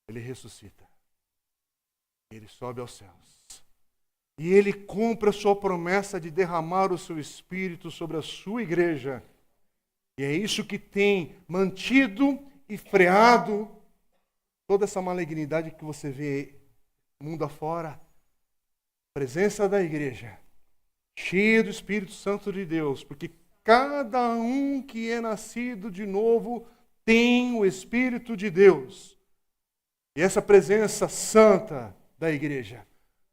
Ele ressuscita, Ele sobe aos céus. E Ele cumpre a sua promessa de derramar o seu Espírito sobre a sua igreja. E é isso que tem mantido e freado toda essa malignidade que você vê mundo afora. A presença da igreja, cheia do Espírito Santo de Deus, porque cada um que é nascido de novo tem o Espírito de Deus. E essa presença santa da igreja,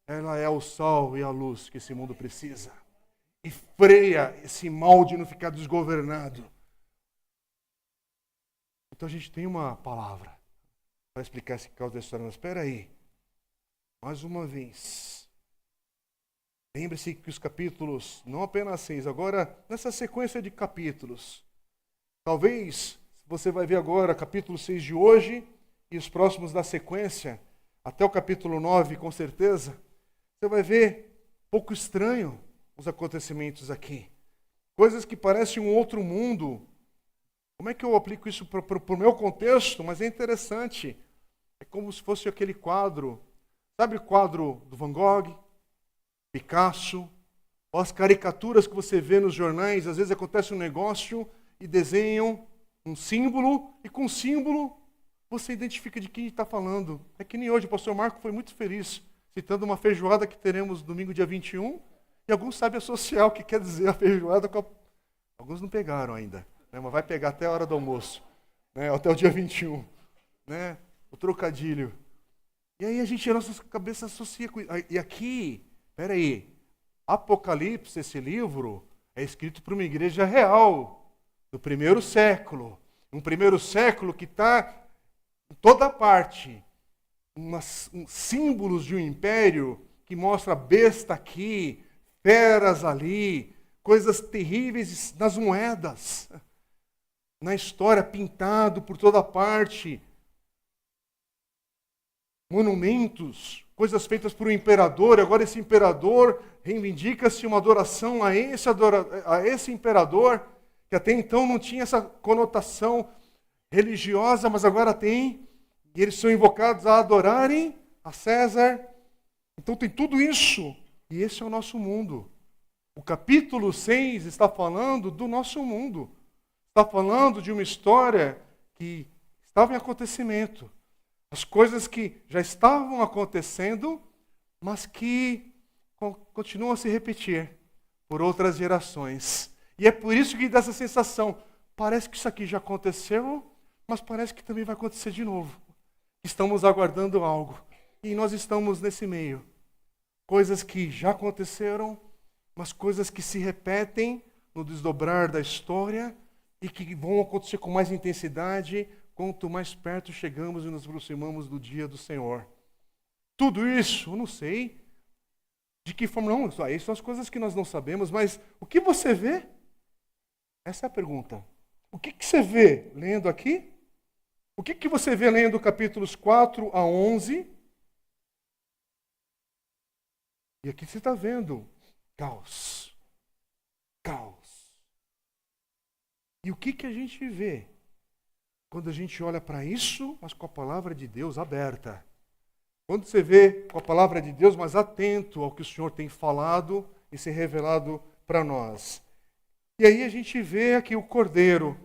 ela é o sal e a luz que esse mundo precisa. E freia esse mal de não ficar desgovernado. Então a gente tem uma palavra para explicar esse caos da história. Mas espera aí. Mais uma vez. Lembre-se que os capítulos, não apenas 6, agora nessa sequência de capítulos, talvez você vai ver agora capítulo 6 de hoje e os próximos da sequência, até o capítulo 9 com certeza, você vai ver pouco estranho os acontecimentos aqui. Coisas que parecem um outro mundo. Como é que eu aplico isso para o meu contexto? Mas é interessante. É como se fosse aquele quadro, sabe o quadro do Van Gogh? Picasso, ou as caricaturas que você vê nos jornais, às vezes acontece um negócio e desenham um símbolo, e com o símbolo você identifica de quem está falando. É que nem hoje, o pastor Marco foi muito feliz, citando uma feijoada que teremos domingo dia 21, e alguns sabem associar o que quer dizer a feijoada com a... Alguns não pegaram ainda, né? Mas vai pegar até a hora do almoço, né? Até o dia 21, né? O trocadilho. E aí a nossa cabeça associa com isso. E aqui... Peraí, Apocalipse, esse livro, é escrito para uma igreja real, do primeiro século. Um primeiro século que está em toda parte. Símbolos de um império que mostra besta aqui, feras ali, coisas terríveis nas moedas, na história, pintado por toda parte. Monumentos, coisas feitas por um imperador, e agora esse imperador reivindica-se uma adoração a esse imperador, que até então não tinha essa conotação religiosa, mas agora tem, e eles são invocados a adorarem a César. Então tem tudo isso, e esse é o nosso mundo. O capítulo 6 está falando do nosso mundo, está falando de uma história que estava em acontecimento. As coisas que já estavam acontecendo, mas que continuam a se repetir por outras gerações. E é por isso que dá essa sensação. Parece que isso aqui já aconteceu, mas parece que também vai acontecer de novo. Estamos aguardando algo. E nós estamos nesse meio. Coisas que já aconteceram, mas coisas que se repetem no desdobrar da história e que vão acontecer com mais intensidade quanto mais perto chegamos e nos aproximamos do dia do Senhor. Tudo isso, eu não sei de que forma, não, aí são as coisas que nós não sabemos, mas o que você vê? Essa é a pergunta. O que você vê lendo aqui? O que você vê lendo capítulos 4 a 11? E aqui você está vendo caos. Caos. E o que a gente vê quando a gente olha para isso, mas com a palavra de Deus aberta? Quando você vê com a palavra de Deus, mas atento ao que o Senhor tem falado e se revelado para nós. E aí a gente vê aqui o Cordeiro,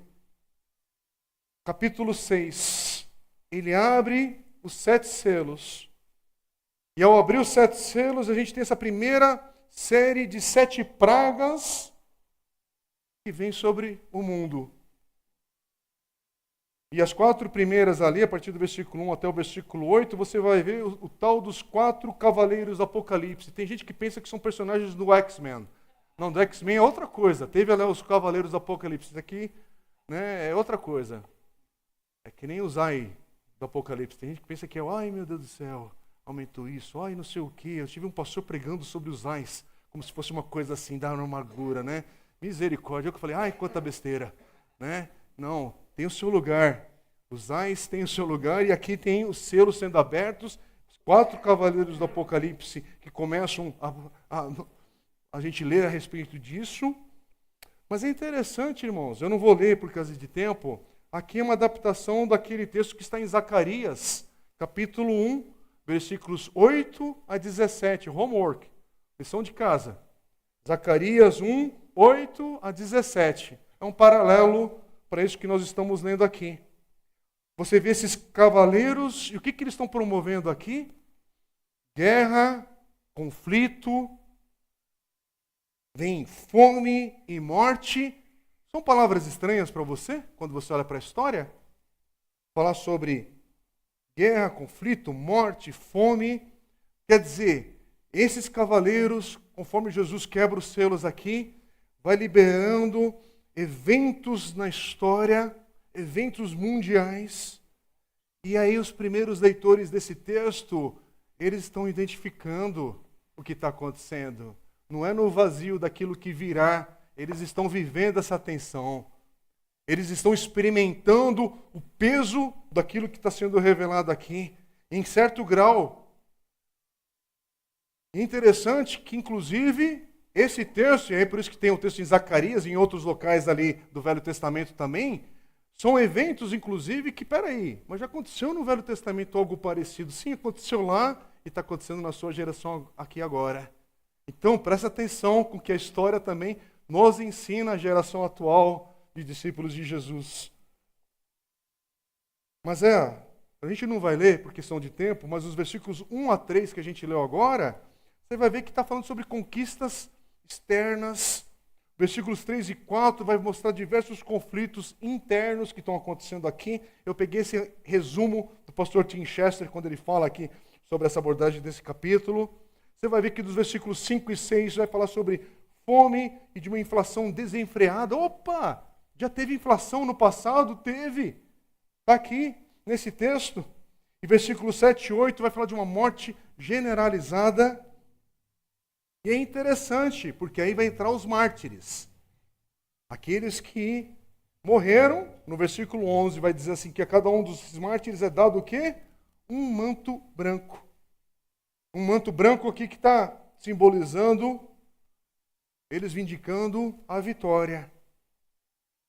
capítulo 6. Ele abre os 7 selos. E ao abrir os 7 selos, a gente tem essa primeira série de 7 pragas que vem sobre o mundo. E as 4 primeiras ali, a partir do versículo 1 até o versículo 8, você vai ver o tal dos 4 cavaleiros do Apocalipse. Tem gente que pensa que são personagens do X-Men. Não, do X-Men é outra coisa. Teve ali os cavaleiros do Apocalipse. Isso aqui, né, é outra coisa. É que nem os Ai do Apocalipse. Tem gente que pensa que é, ai meu Deus do céu, aumentou isso, ai não sei o quê. Eu tive um pastor pregando sobre os Ais, como se fosse uma coisa assim, da amargura, né? Misericórdia. Eu falei, ai, quanta besteira, né? Não, tem o seu lugar. Os Ais têm o seu lugar e aqui tem os selos sendo abertos. Os 4 cavaleiros do Apocalipse que começam a gente ler a respeito disso. Mas é interessante, irmãos, eu não vou ler por causa de tempo. Aqui é uma adaptação daquele texto que está em Zacarias, capítulo 1, versículos 8 a 17. Homework, lição de casa. Zacarias 1, 8 a 17. É um paralelo para isso que nós estamos lendo aqui. Você vê esses cavaleiros, e o que eles estão promovendo aqui? Guerra, conflito, vem fome e morte. São palavras estranhas para você, quando você olha para a história? Falar sobre guerra, conflito, morte, fome. Quer dizer, esses cavaleiros, conforme Jesus quebra os selos aqui, vai liberando eventos na história, eventos mundiais. E aí os primeiros leitores desse texto, eles estão identificando o que está acontecendo. Não é no vazio daquilo que virá. Eles estão vivendo essa tensão. Eles estão experimentando o peso daquilo que está sendo revelado aqui, em certo grau. É interessante que, inclusive, esse texto, e é por isso que tem o texto em Zacarias e em outros locais ali do Velho Testamento também, são eventos, inclusive, que, peraí, mas já aconteceu no Velho Testamento algo parecido? Sim, aconteceu lá e está acontecendo na sua geração aqui agora. Então, presta atenção com que a história também nos ensina a geração atual de discípulos de Jesus. Mas a gente não vai ler por questão de tempo, mas os versículos 1 a 3 que a gente leu agora, você vai ver que está falando sobre conquistas externas. Versículos 3 e 4 vai mostrar diversos conflitos internos que estão acontecendo aqui. Eu peguei esse resumo do pastor Tim Chester, quando ele fala aqui sobre essa abordagem desse capítulo. Você vai ver que dos versículos 5 e 6 vai falar sobre fome e de uma inflação desenfreada. Opa! Já teve inflação no passado? Teve. Está aqui, nesse texto. E versículos 7 e 8 vai falar de uma morte generalizada. E é interessante, porque aí vai entrar os mártires. Aqueles que morreram. No versículo 11 vai dizer assim, que a cada um dos mártires é dado o quê? Um manto branco. Um manto branco aqui que está simbolizando eles vindicando a vitória.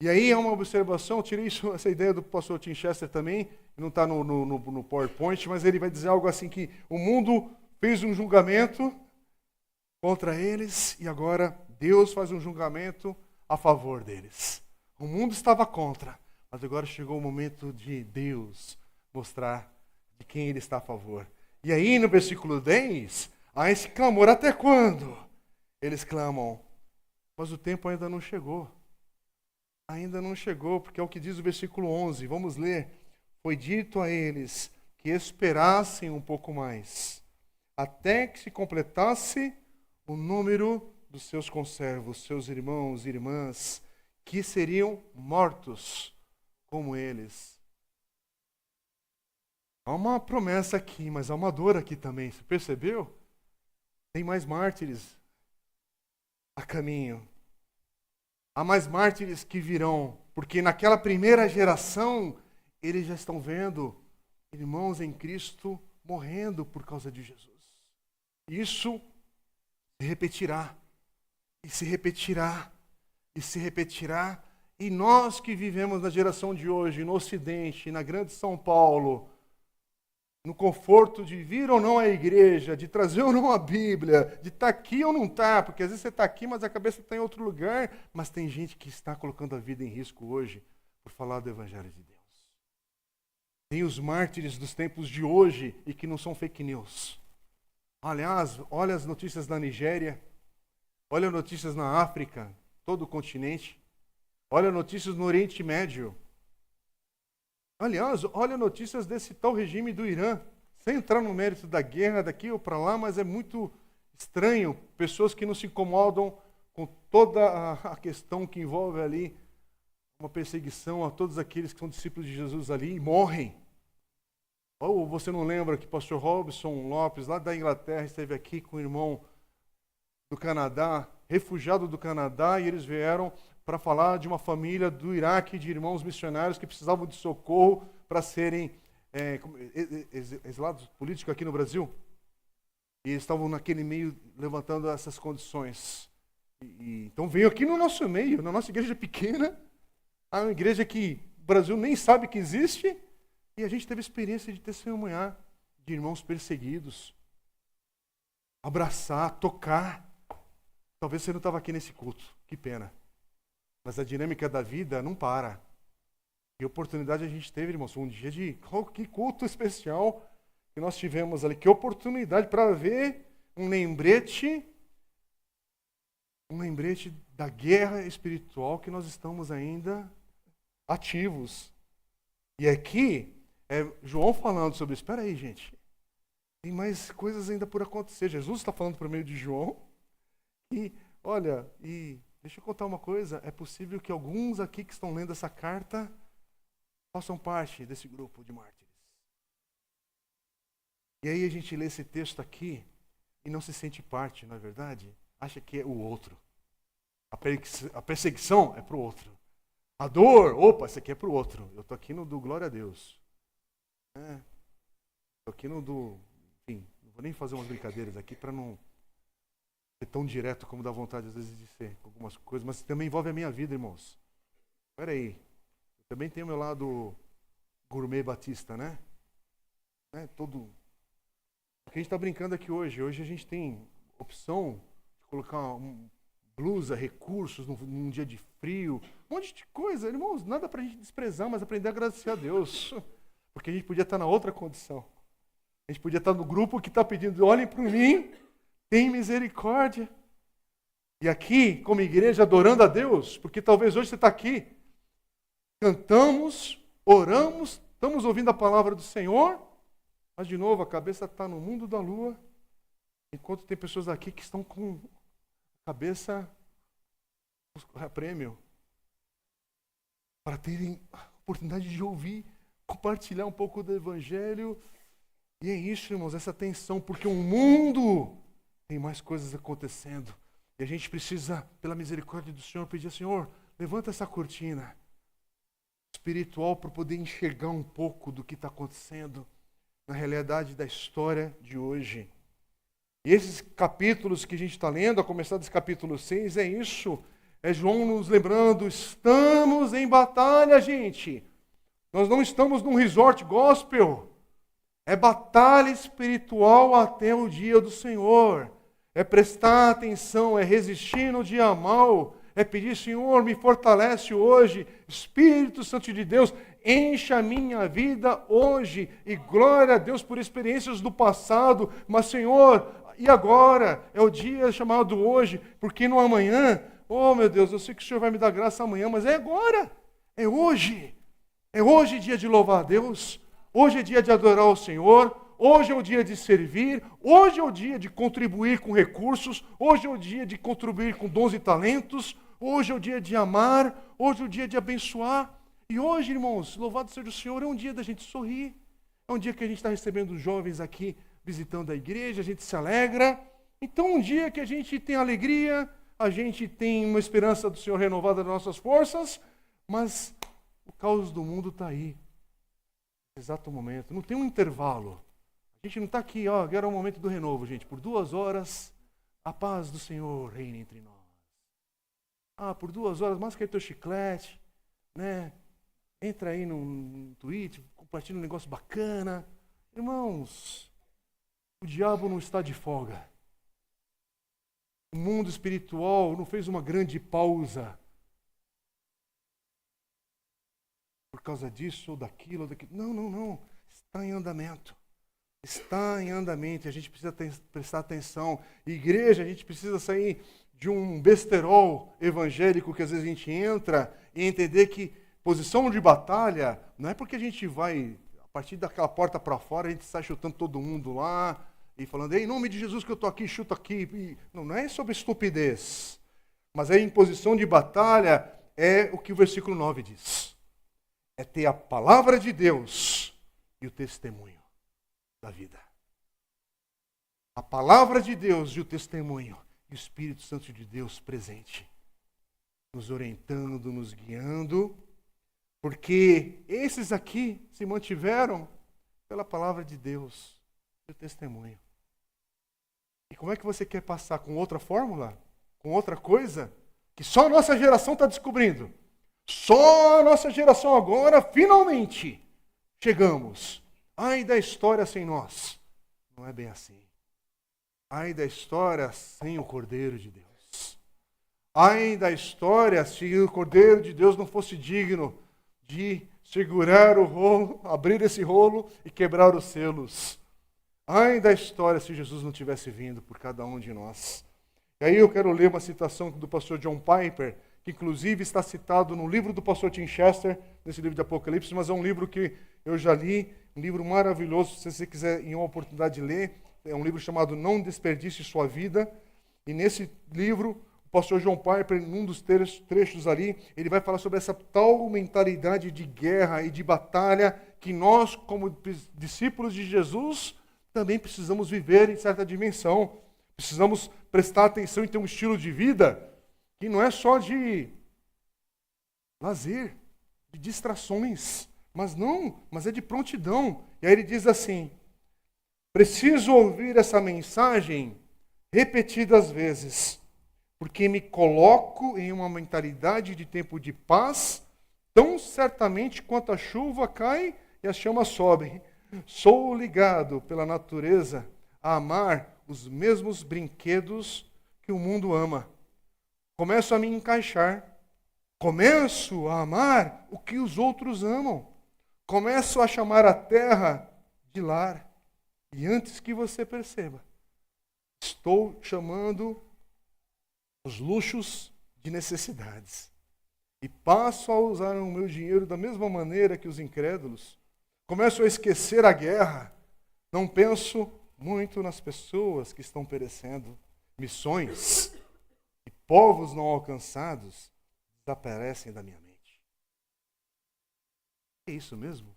E aí é uma observação, eu tirei essa ideia do pastor Tim Chester também, não está no PowerPoint, mas ele vai dizer algo assim que o mundo fez um julgamento contra eles e agora Deus faz um julgamento a favor deles. O mundo estava contra, mas agora chegou o momento de Deus mostrar de quem ele está a favor. E aí no versículo 10, há esse clamor, até quando? Eles clamam, mas o tempo ainda não chegou. Ainda não chegou, porque é o que diz o versículo 11. Vamos ler. Foi dito a eles que esperassem um pouco mais, até que se completasse o número dos seus conservos, seus irmãos e irmãs, que seriam mortos como eles. Há uma promessa aqui, mas há uma dor aqui também. Você percebeu? Tem mais mártires a caminho. Há mais mártires que virão, porque naquela primeira geração, eles já estão vendo irmãos em Cristo morrendo por causa de Jesus. Isso se repetirá, e se repetirá, e se repetirá. E nós que vivemos na geração de hoje, no Ocidente, na grande São Paulo, no conforto de vir ou não à igreja, de trazer ou não a Bíblia, de estar aqui ou não estar, porque às vezes você está aqui, mas a cabeça está em outro lugar, mas tem gente que está colocando a vida em risco hoje por falar do Evangelho de Deus. Tem os mártires dos tempos de hoje e que não são fake news. Aliás, olha as notícias da Nigéria, olha as notícias na África, todo o continente, olha notícias no Oriente Médio. Aliás, olha notícias desse tal regime do Irã, sem entrar no mérito da guerra daqui ou para lá, mas é muito estranho, pessoas que não se incomodam com toda a questão que envolve ali uma perseguição a todos aqueles que são discípulos de Jesus ali e morrem. Ou você não lembra que o pastor Robson Lopes, lá da Inglaterra, esteve aqui com o irmão do Canadá, refugiado do Canadá, e eles vieram para falar de uma família do Iraque, de irmãos missionários que precisavam de socorro para serem exilados políticos aqui no Brasil. E eles estavam naquele meio levantando essas condições. Então veio aqui no nosso meio, na nossa igreja pequena, a uma igreja que o Brasil nem sabe que existe, e a gente teve a experiência de testemunhar de irmãos perseguidos, abraçar, tocar. Talvez você não estava aqui nesse culto, que pena. Mas a dinâmica da vida não para. Que oportunidade a gente teve, irmãos. Um dia de... que culto especial que nós tivemos ali. Que oportunidade para ver um lembrete da guerra espiritual que nós estamos ainda ativos. E aqui é João falando sobre isso. Espera aí, gente. Tem mais coisas ainda por acontecer. Jesus está falando por meio de João. E, olha, deixa eu contar uma coisa. É possível que alguns aqui que estão lendo essa carta façam parte desse grupo de mártires. E aí a gente lê esse texto aqui e não se sente parte, não é verdade? Acha que é o outro. A perseguição é para o outro. A dor, opa, isso aqui é para o outro. Eu estou aqui no do glória a Deus. Estou aqui no do... Enfim, não vou nem fazer umas brincadeiras aqui para não ser tão direto como dá vontade às vezes de ser com algumas coisas, mas também envolve a minha vida, irmãos. Espera aí. Eu também tenho o meu lado gourmet batista, né? Todo... Porque a gente está brincando aqui hoje. Hoje a gente tem opção de colocar blusa, recursos num dia de frio, um monte de coisa. Irmãos, nada para a gente desprezar, mas aprender a agradecer a Deus. Porque a gente podia estar na outra condição. A gente podia estar no grupo que está pedindo, olhem para mim, tem misericórdia. E aqui, como igreja, adorando a Deus, porque talvez hoje você está aqui, cantamos, oramos, estamos ouvindo a palavra do Senhor, mas de novo, a cabeça está no mundo da lua, enquanto tem pessoas aqui que estão com a cabeça a prêmio, para terem a oportunidade de ouvir, compartilhar um pouco do Evangelho. E é isso, irmãos, essa tensão, porque o mundo tem mais coisas acontecendo. E a gente precisa, pela misericórdia do Senhor, pedir, Senhor, levanta essa cortina espiritual para poder enxergar um pouco do que está acontecendo na realidade da história de hoje. E esses capítulos que a gente está lendo, a começar desse capítulo 6, é isso. É João nos lembrando, estamos em batalha, gente. Nós não estamos num resort gospel. É batalha espiritual até o dia do Senhor. É prestar atenção, é resistir no dia mal. É pedir, Senhor, me fortalece hoje. Espírito Santo de Deus, encha a minha vida hoje. E glória a Deus por experiências do passado. Mas, Senhor, e agora? É o dia chamado hoje, porque no amanhã, oh meu Deus, eu sei que o Senhor vai me dar graça amanhã, mas é agora. É hoje. É hoje dia de louvar a Deus. Hoje é dia de adorar o Senhor. Hoje é o dia de servir. Hoje é o dia de contribuir com recursos. Hoje é o dia de contribuir com dons e talentos. Hoje é o dia de amar. Hoje é o dia de abençoar. E hoje, irmãos, louvado seja o Senhor, é um dia da gente sorrir. É um dia que a gente está recebendo os jovens aqui visitando a igreja. A gente se alegra. Então, um dia que a gente tem alegria, a gente tem uma esperança do Senhor renovada das nossas forças, mas o caos do mundo está aí. Exato momento. Não tem um intervalo. A gente não está aqui, ó, agora é o momento do renovo, gente. Por 2 horas, a paz do Senhor reina entre nós. Ah, por 2 horas, masca aí teu chiclete, né? Entra aí no Twitter, compartilha um negócio bacana. Irmãos, o diabo não está de folga. O mundo espiritual não fez uma grande pausa por causa disso ou daquilo ou daquilo. Não, não, não. Está em andamento. Está em andamento. A gente precisa prestar atenção. Igreja, a gente precisa sair de um besterol evangélico que às vezes a gente entra e entender que posição de batalha não é porque a gente vai, a partir daquela porta para fora, a gente sai chutando todo mundo lá e falando, em nome de Jesus que eu estou aqui, chuto aqui. Não, não é sobre estupidez. Mas aí em posição de batalha é o que o versículo 9 diz. É ter a palavra de Deus e o testemunho da vida. A palavra de Deus e o testemunho e o Espírito Santo de Deus presente, nos orientando, nos guiando, porque esses aqui se mantiveram pela palavra de Deus e o testemunho. E como é que você quer passar com outra fórmula? Com outra coisa? Que só a nossa geração está descobrindo. Só a nossa geração agora, finalmente, chegamos. Ai da história sem nós. Não é bem assim. Ai da história sem o Cordeiro de Deus. Ai da história se o Cordeiro de Deus não fosse digno de segurar o rolo, abrir esse rolo e quebrar os selos. Ai da história se Jesus não tivesse vindo por cada um de nós. E aí eu quero ler uma citação do pastor John Piper, que inclusive está citado no livro do pastor Tim Chester, nesse livro de Apocalipse, mas é um livro que eu já li, um livro maravilhoso, se você quiser em uma oportunidade de ler, é um livro chamado Não Desperdice Sua Vida, e nesse livro, o pastor John Piper, num dos trechos ali, ele vai falar sobre essa tal mentalidade de guerra e de batalha que nós, como discípulos de Jesus, também precisamos viver em certa dimensão. Precisamos prestar atenção e ter um estilo de vida que não é só de lazer, de distrações, mas é de prontidão. E aí ele diz assim, preciso ouvir essa mensagem repetidas vezes, porque me coloco em uma mentalidade de tempo de paz, tão certamente quanto a chuva cai e as chamas sobem. Sou ligado pela natureza a amar os mesmos brinquedos que o mundo ama. Começo a me encaixar. Começo a amar o que os outros amam. Começo a chamar a terra de lar. E antes que você perceba, estou chamando os luxos de necessidades. E passo a usar o meu dinheiro da mesma maneira que os incrédulos. Começo a esquecer a guerra. Não penso muito nas pessoas que estão perecendo. Missões e povos não alcançados desaparecem da minha mente. É isso mesmo?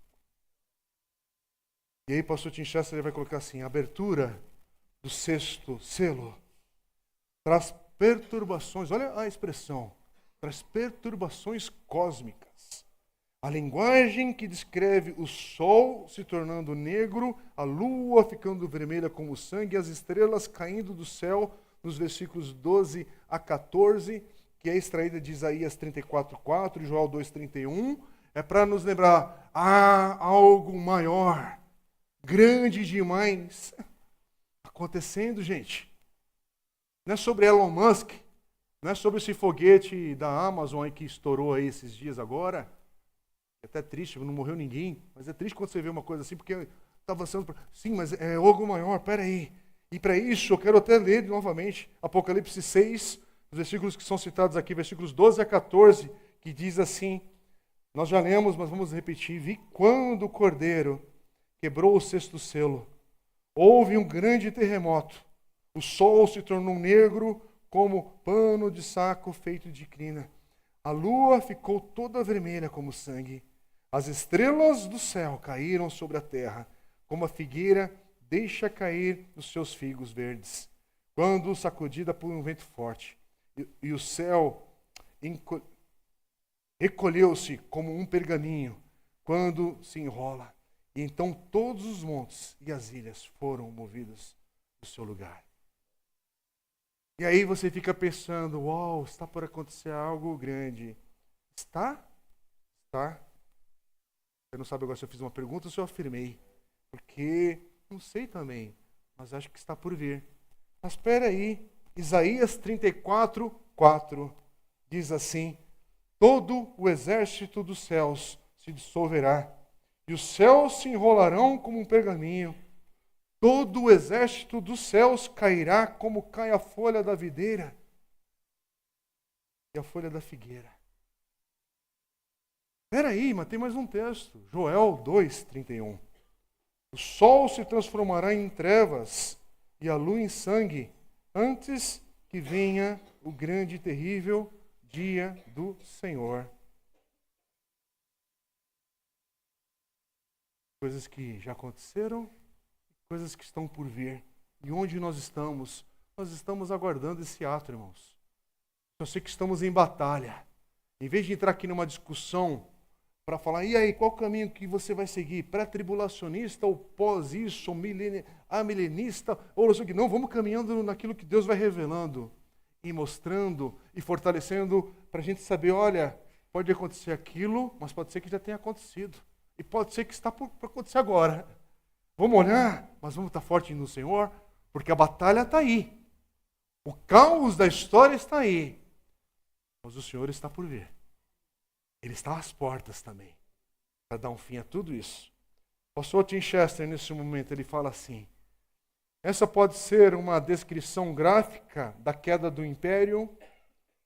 E aí o pastor Tim Chester vai colocar assim, a abertura do 6º selo traz perturbações, olha a expressão, traz perturbações cósmicas. A linguagem que descreve o sol se tornando negro, a lua ficando vermelha como sangue, as estrelas caindo do céu, nos versículos 12 a 14, que é extraída de Isaías 34:4 e Joel 2:31, é para nos lembrar, há algo maior, grande demais acontecendo, gente. Não é sobre Elon Musk, não é sobre esse foguete da Amazon aí que estourou aí esses dias agora. É até triste, não morreu ninguém, mas é triste quando você vê uma coisa assim, porque está avançando. Sim, mas é algo maior, peraí. E para isso, eu quero até ler novamente Apocalipse 6, os versículos que são citados aqui, versículos 12 a 14, que diz assim, nós já lemos, mas vamos repetir. Vi quando o Cordeiro quebrou o 6º selo. Houve um grande terremoto. O sol se tornou negro como pano de saco feito de crina. A lua ficou toda vermelha como sangue. As estrelas do céu caíram sobre a terra, como a figueira deixa cair os seus figos verdes, quando sacudida por um vento forte. e o céu recolheu-se como um pergaminho quando se enrola. E então todos os montes e as ilhas foram movidos do seu lugar. E aí você fica pensando, uau, está por acontecer algo grande. Está? Está. Você não sabe agora se eu fiz uma pergunta ou se eu afirmei. Porque não sei também, mas acho que está por vir. Mas espera aí, Isaías 34, 4 diz assim: todo o exército dos céus se dissolverá, e os céus se enrolarão como um pergaminho. Todo o exército dos céus cairá como cai a folha da videira e a folha da figueira. Espera aí, mas tem mais um texto. Joel 2:31. O sol se transformará em trevas e a lua em sangue, antes que venha o grande e terrível dia do Senhor. Coisas que já aconteceram, coisas que estão por vir. E onde nós estamos? Nós estamos aguardando esse ato, irmãos. Eu sei que estamos em batalha. Em vez de entrar aqui numa discussão para falar, e aí, qual o caminho que você vai seguir? Pré-tribulacionista ou pós isso, ou milenista, ou não sei o que. Não, vamos caminhando naquilo que Deus vai revelando e mostrando e fortalecendo para a gente saber, olha, pode acontecer aquilo, mas pode ser que já tenha acontecido. E pode ser que está por acontecer agora. Vamos olhar, mas vamos estar fortes no Senhor, porque a batalha está aí. O caos da história está aí. Mas o Senhor está por vir. Ele está às portas também, para dar um fim a tudo isso. O pastor Tim Chester, nesse momento, ele fala assim: essa pode ser uma descrição gráfica da queda do império,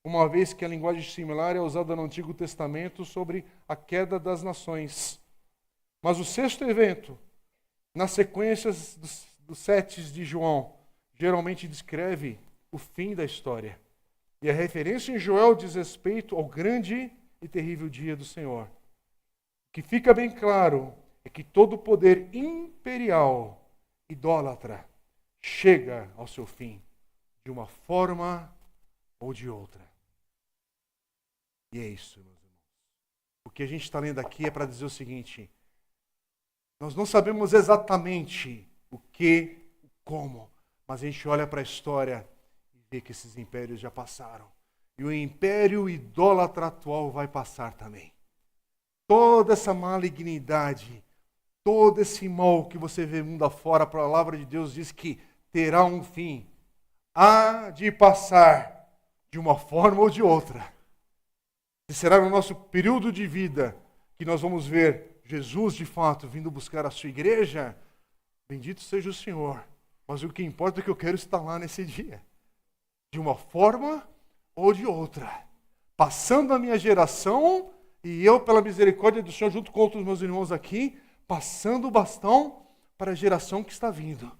uma vez que a linguagem similar é usada no Antigo Testamento sobre a queda das nações. Mas o sexto evento, nas sequências dos 7 de João, geralmente descreve o fim da história. E a referência em Joel diz respeito ao grande e terrível dia do Senhor. O que fica bem claro é que todo poder imperial, idólatra, chega ao seu fim, de uma forma ou de outra. E é isso, meus irmãos. O que a gente está lendo aqui é para dizer o seguinte: nós não sabemos exatamente o que, como, mas a gente olha para a história e vê que esses impérios já passaram. E o império idólatra atual vai passar também. Toda essa malignidade, todo esse mal que você vê mundo afora, a palavra de Deus diz que terá um fim. Há de passar de uma forma ou de outra. E será no nosso período de vida que nós vamos ver Jesus, de fato, vindo buscar a sua igreja. Bendito seja o Senhor. Mas o que importa é que eu quero estar lá nesse dia. De uma forma ou de outra. Passando a minha geração, e eu, pela misericórdia do Senhor, junto com outros meus irmãos aqui, passando o bastão para a geração que está vindo.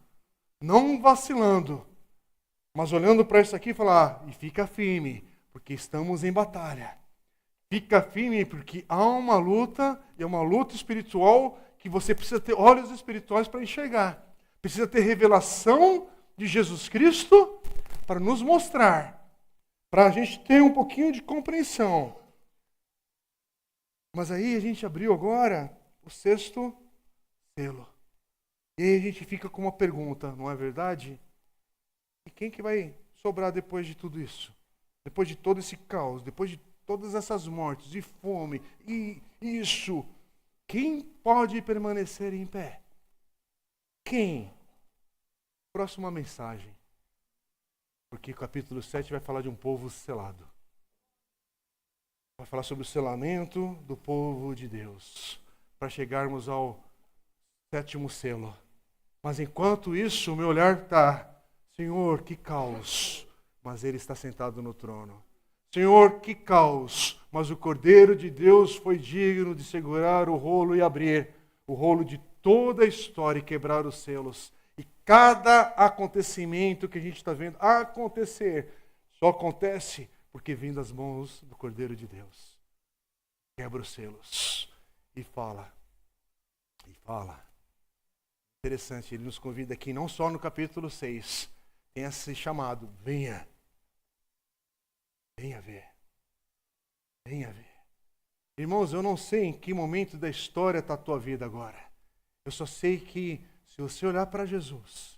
Não vacilando, mas olhando para isso aqui e falar, e fica firme, porque estamos em batalha. Fica firme, porque há uma luta, e é uma luta espiritual que você precisa ter olhos espirituais para enxergar. Precisa ter revelação de Jesus Cristo para nos mostrar, para a gente ter um pouquinho de compreensão. Mas aí a gente abriu agora o 6º selo. E aí a gente fica com uma pergunta, não é verdade? E quem que vai sobrar depois de tudo isso? Depois de todo esse caos, depois de todas essas mortes e fome e isso, quem pode permanecer em pé? Quem? Próxima mensagem. Porque o capítulo 7 vai falar de um povo selado. Vai falar sobre o selamento do povo de Deus. Para chegarmos ao 7º selo. Mas enquanto isso, o meu olhar está, Senhor, que caos. Mas Ele está sentado no trono. Senhor, que caos. Mas o Cordeiro de Deus foi digno de segurar o rolo e abrir o rolo de toda a história e quebrar os selos. E cada acontecimento que a gente está vendo acontecer, só acontece porque vem das mãos do Cordeiro de Deus. Quebra os selos e fala. E fala. Interessante, ele nos convida aqui, não só no capítulo 6, tem esse chamado, venha. Venha ver. Venha ver. Irmãos, eu não sei em que momento da história está a tua vida agora. Eu só sei que se você olhar para Jesus,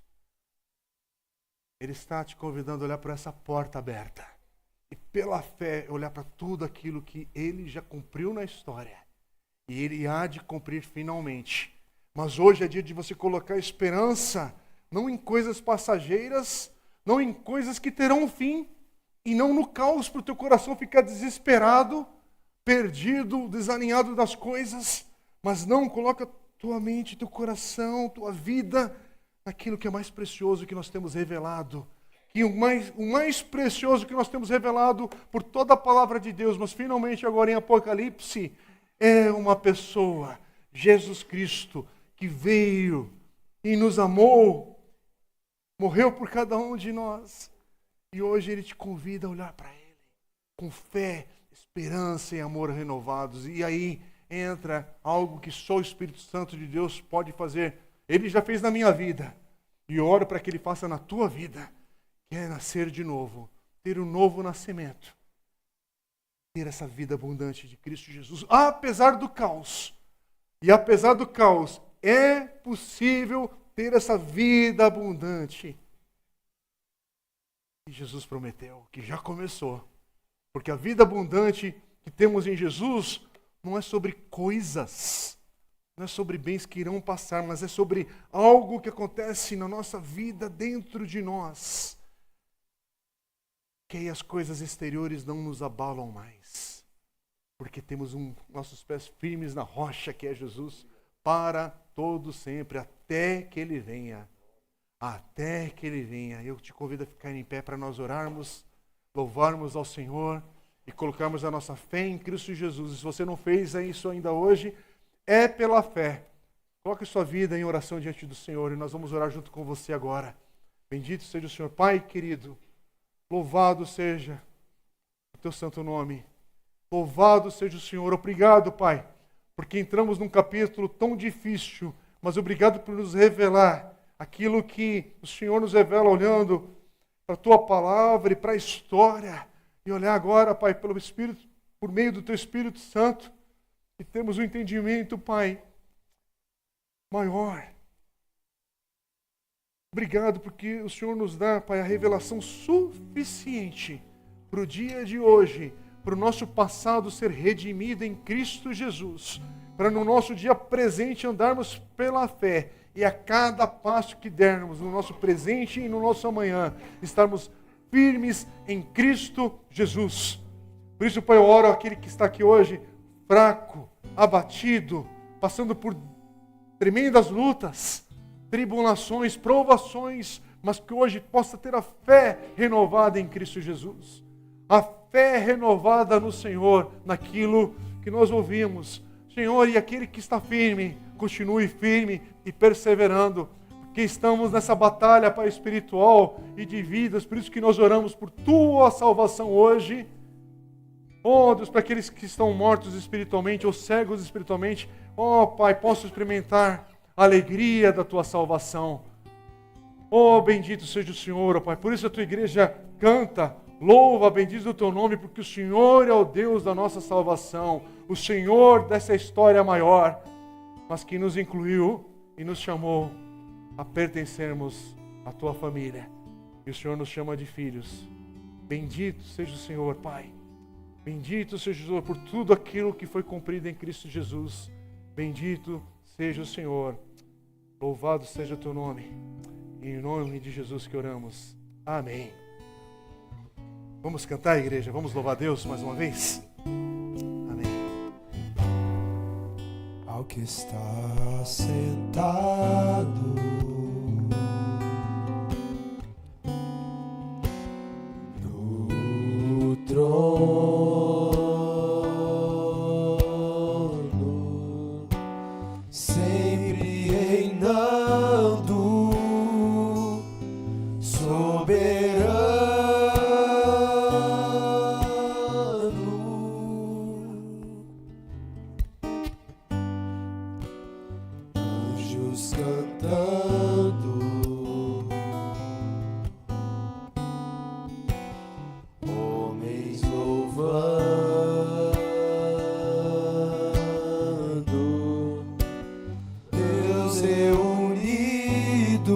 Ele está te convidando a olhar para essa porta aberta. E pela fé, olhar para tudo aquilo que Ele já cumpriu na história. E Ele há de cumprir finalmente. Mas hoje é dia de você colocar esperança, não em coisas passageiras, não em coisas que terão um fim, e não no caos para o teu coração ficar desesperado, perdido, desalinhado das coisas. Mas não, coloca tua mente, teu coração, tua vida naquilo que é mais precioso que nós temos revelado. Que o mais precioso que nós temos revelado por toda a palavra de Deus, mas finalmente agora em Apocalipse, é uma pessoa, Jesus Cristo, que veio e nos amou, morreu por cada um de nós. E hoje Ele te convida a olhar para Ele, com fé, esperança e amor renovados. E aí entra algo que só o Espírito Santo de Deus pode fazer. Ele já fez na minha vida. E eu oro para que Ele faça na tua vida. Que é nascer de novo, ter um novo nascimento. Ter essa vida abundante de Cristo Jesus. Apesar do caos. E apesar do caos, é possível ter essa vida abundante. E Jesus prometeu que já começou. Porque a vida abundante que temos em Jesus não é sobre coisas, não é sobre bens que irão passar, mas é sobre algo que acontece na nossa vida dentro de nós. Que aí as coisas exteriores não nos abalam mais. Porque temos nossos pés firmes na rocha que é Jesus, para todo sempre, até que Ele venha. Até que Ele venha. Eu te convido a ficar em pé para nós orarmos, louvarmos ao Senhor e colocarmos a nossa fé em Cristo Jesus. E se você não fez isso ainda hoje, é pela fé. Coloque sua vida em oração diante do Senhor e nós vamos orar junto com você agora. Bendito seja o Senhor. Pai querido, louvado seja o Teu santo nome. Louvado seja o Senhor. Obrigado, Pai, porque entramos num capítulo tão difícil, mas obrigado por nos revelar aquilo que o Senhor nos revela olhando para a Tua palavra e para a história. E olhar agora, Pai, pelo Espírito, por meio do Teu Espírito Santo, e temos um entendimento, Pai, maior. Obrigado porque o Senhor nos dá, Pai, a revelação suficiente para o dia de hoje, para o nosso passado ser redimido em Cristo Jesus, para no nosso dia presente andarmos pela fé e a cada passo que dermos no nosso presente e no nosso amanhã, estarmos firmes em Cristo Jesus. Por isso, Pai, eu oro aquele que está aqui hoje, fraco, abatido, passando por tremendas lutas, tribulações, provações, mas que hoje possa ter a fé renovada em Cristo Jesus. A fé renovada no Senhor, naquilo que nós ouvimos. Senhor, e aquele que está firme, continue firme e perseverando, porque estamos nessa batalha, Pai, espiritual e de vidas, por isso que nós oramos por Tua salvação hoje. Oh, Deus, para aqueles que estão mortos espiritualmente ou cegos espiritualmente, oh, Pai, possam experimentar a alegria da Tua salvação. Oh, bendito seja o Senhor, oh, Pai, por isso a Tua igreja canta, louva, bendiz o Teu nome, porque o Senhor é o Deus da nossa salvação, o Senhor dessa história maior, mas que nos incluiu e nos chamou a pertencermos à Tua família. E o Senhor nos chama de filhos. Bendito seja o Senhor, Pai. Bendito seja o Senhor por tudo aquilo que foi cumprido em Cristo Jesus. Bendito seja o Senhor. Louvado seja o Teu nome. Em nome de Jesus que oramos. Amém. Vamos cantar, igreja? Vamos louvar a Deus mais uma vez? Amém. Ao que está sentado no trono, sempre reinando, soberano, anjos cantando, homens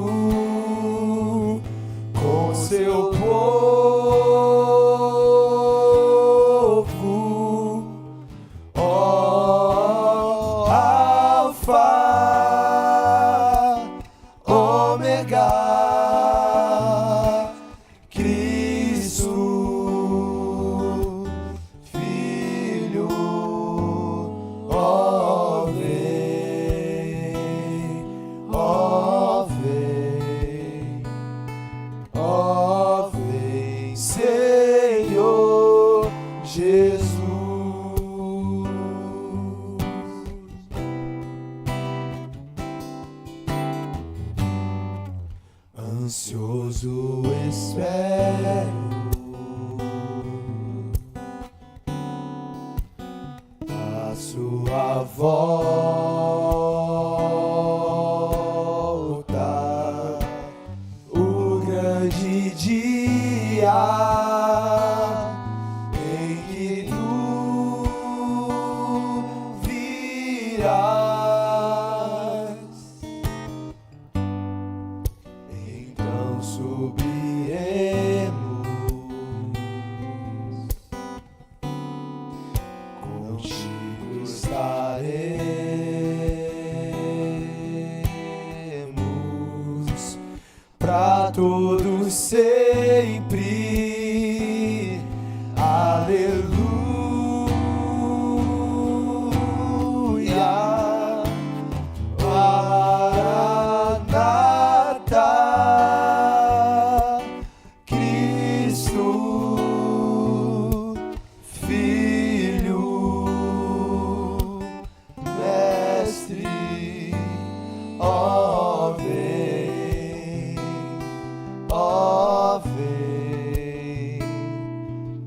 mundo com seu povo. Ó Alfa, Ômega, Cristo, Filho, ó vem, ó vem, ó vem, Senhor Jesus. Ansioso espero a sua volta, o grande dia em que tu virás. Então subiremos, contigo estaremos pra todos sempre. Aleluia. Maranata, Cristo, Filho, Mestre, ó vem, ó vem,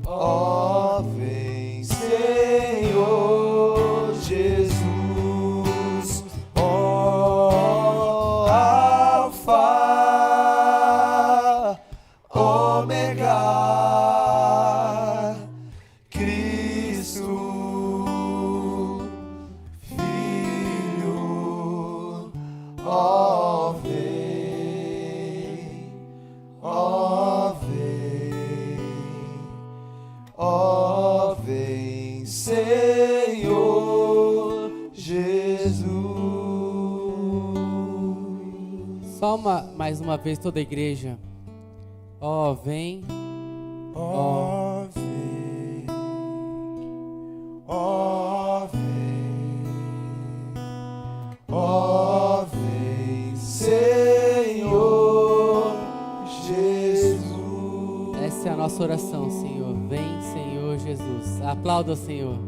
ó vem, Senhor Jesus. Ó Alfa, Ômega, Cristo, Filho, ó vem, ó vem, ó vem, Senhor Jesus. Só mais uma vez toda a igreja. Ó, vem. Ó vem, ó vem, ó vem, Senhor Jesus. Essa é a nossa oração, Senhor. Vem, Senhor Jesus. Aplauda o Senhor.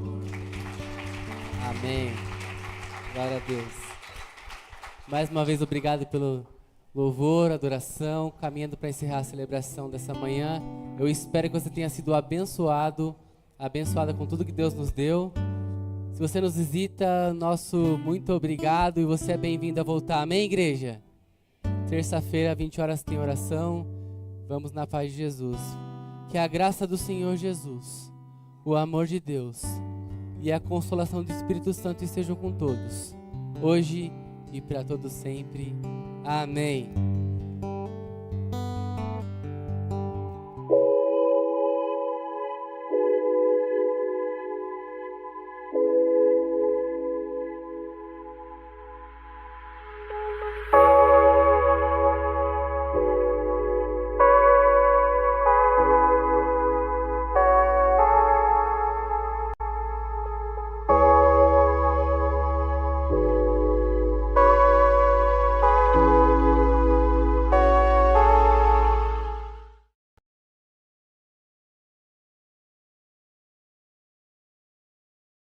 Amém. Glória a Deus. Mais uma vez, obrigado pelo louvor, adoração, caminhando para encerrar a celebração dessa manhã. Eu espero que você tenha sido abençoada com tudo que Deus nos deu. Se você nos visita, nosso muito obrigado e você é bem-vindo a voltar. Amém, igreja? Terça-feira, 20 horas, tem oração. Vamos na paz de Jesus. Que a graça do Senhor Jesus, o amor de Deus e a consolação do Espírito Santo estejam com todos, hoje e para todos sempre. Amém.